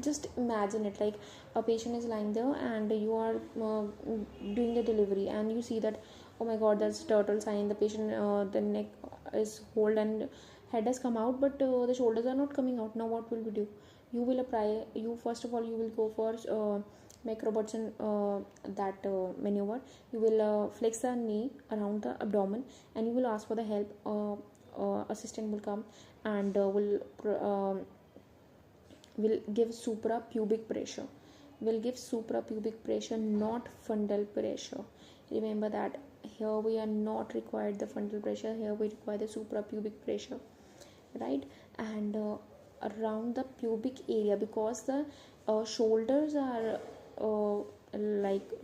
Just imagine it like a patient is lying there and you are doing the delivery, and you see that, oh my god, that's turtle sign. The patient, the neck is hold and head has come out, but the shoulders are not coming out. Now what will we do? You will apply, you first of all you will go for Mac Robertson, that maneuver. You will flex the knee around the abdomen, and you will ask for the help. Assistant will come and will give suprapubic pressure, not fundal pressure. Remember that here we are not required the fundal pressure, here we require the suprapubic pressure, right? And around the pubic area, because the shoulders are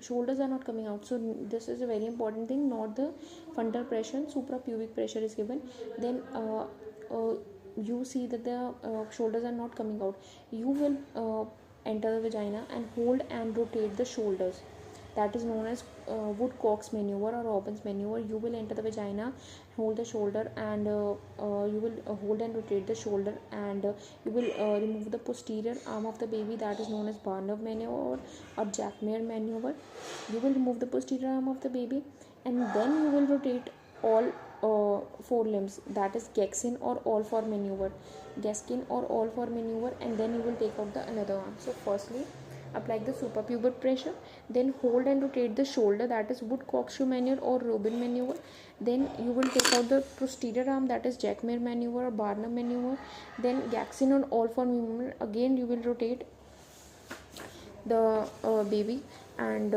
shoulders are not coming out, so this is a very important thing, not the fundal pressure, suprapubic pressure is given. Then you see that the shoulders are not coming out, you will enter the vagina and hold and rotate the shoulders. That is known as Woodcock's maneuver or Robin's maneuver. You will enter the vagina, hold the shoulder, and you will hold and rotate the shoulder, and you will remove the posterior arm of the baby. That is known as Barnum maneuver or Jackmere maneuver. You will remove the posterior arm of the baby, and then you will rotate all four limbs. That is Gaskin or all four maneuver. And then you will take out the another arm. So firstly, apply the suprapubic pressure, then hold and rotate the shoulder, that is Woodcock's maneuver or Robin maneuver. Then you will take out the posterior arm, that is Jackmere maneuver or Barnum maneuver. Then Gaskin on all four movement, again you will rotate the baby, and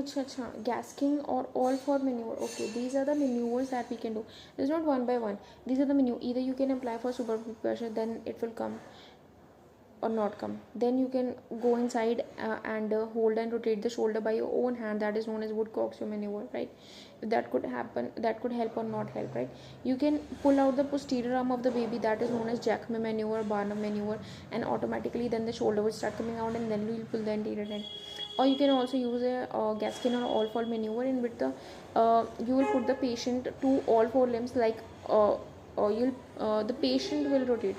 Acha, gasking or all four maneuver. Okay, these are the maneuvers that we can do. It's not one by one. These are the maneuver. Either you can apply for superficial pressure, then it will come, or not come. Then you can go inside and hold and rotate the shoulder by your own hand. That is known as Woodcock's maneuver, right? That could happen, that could help or not help, right? You can pull out the posterior arm of the baby, that is known as Jackman maneuver, Barnum maneuver, and automatically then the shoulder will start coming out, and then we will pull the anterior end. Or you can also use a Gaskin or all four maneuver, in which the you will put the patient to all four limbs, like the patient will rotate.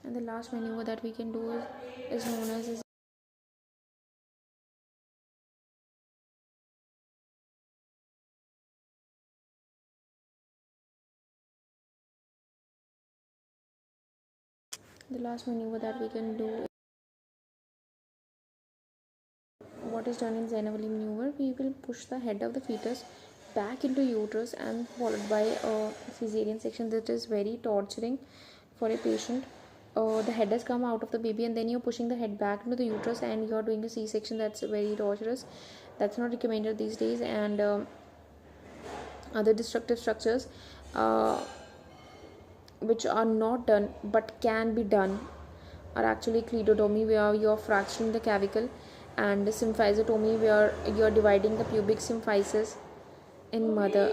And the last maneuver that we can do is known as the last maneuver that we can do. What is done in Zainawali maneuver? We will push the head of the fetus back into uterus and followed by a cesarean section. That is very torturing for a patient. The head has come out of the baby and then you're pushing the head back into the uterus and you're doing a C-section. That's very torturous. That's not recommended these days. And other destructive structures which are not done but can be done are actually cleidotomy, where you're fracturing the clavicle, and symphysotomy, where you're dividing the pubic symphysis in mother.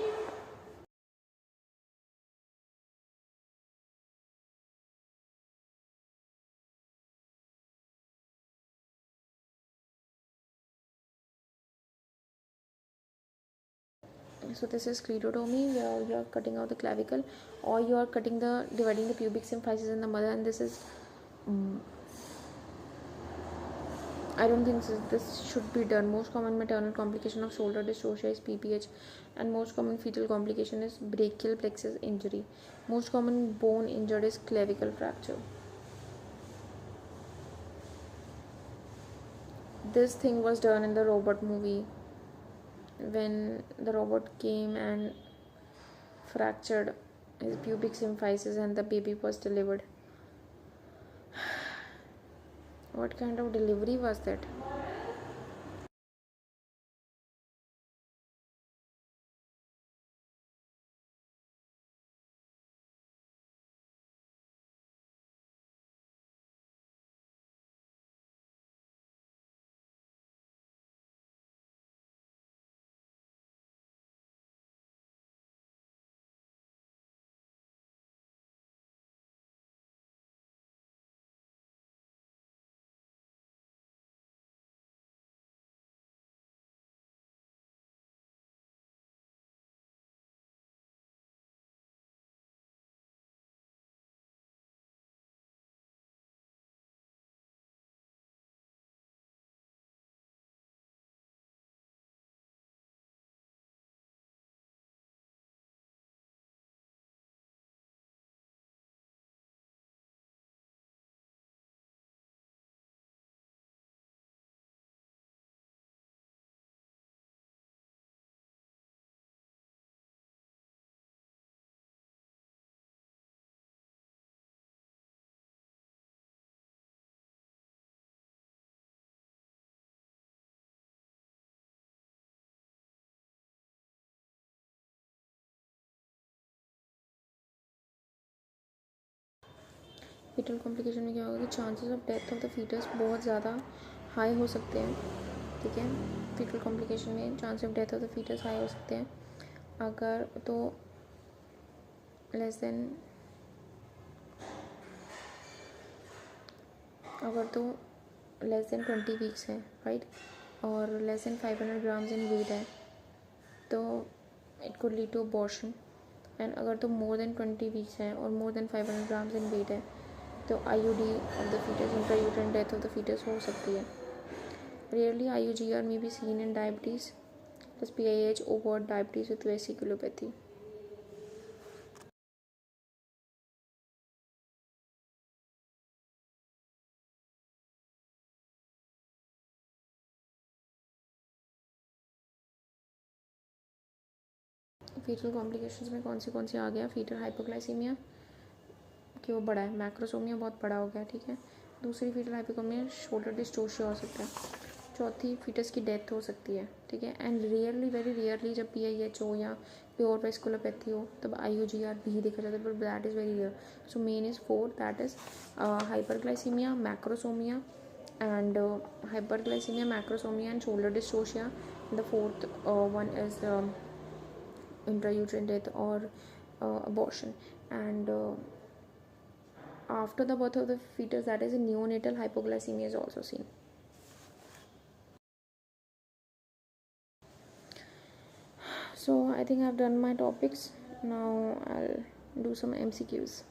So this is cleidotomy, where you're cutting out the clavicle, or you're dividing the pubic symphysis in the mother, and this is I don't think this should be done. Most common maternal complication of shoulder dystocia is PPH, and most common fetal complication is brachial plexus injury. Most common bone injured is clavicle fracture. This thing was done in the robot movie when the robot came and fractured his pubic symphysis and the baby was delivered. What kind of delivery was that? Fetal complication में क्या होगा कि chances of death of the fetus बहुत ज़्यादा high हो सकते हैं. ठीक है, फीटल कॉम्प्लिकेशन में chance of death of the fetus high हो सकते हैं अगर तो लेस देन अगर तो लेस देन 20 वीक्स है, राइट, और less than 500 grams in weight है तो it could lead to abortion. And अगर तो मोर देन 20 वीक्स है और more than 500 grams in weight है तो IUD of the fetus, intrauterine death of the fetus हो सकती है. Rarely IUGR may be seen in diabetes plus PIH, overt diabetes with vesiculopathy. Fetal complications में कौन सी आ गया? फीटल हाइपोग्लाइसीमिया कि वो बड़ा है, मैक्रोसोमिया बहुत बड़ा हो गया. ठीक है, दूसरी फीटल हाइपोग्लाइसीमिया शोल्डर डिस्टोशिया हो सकता है. चौथी फीटस की डेथ हो सकती है. ठीक है, एंड रियरली, वेरी रियरली जब PIH हो या प्योर वेस्कुलोपैथी हो तब IUGR भी देखा जाता है, but that is very rear. So main is 4, that is hyperglycaemia, macrosomia and hyperglycemia, macrosomia and shoulder dystocia. The fourth one is intrauterine death or abortion. And after the birth of the fetus, that is a neonatal hypoglycemia is also seen. So I think I've done my topics. Now I'll do some MCQs.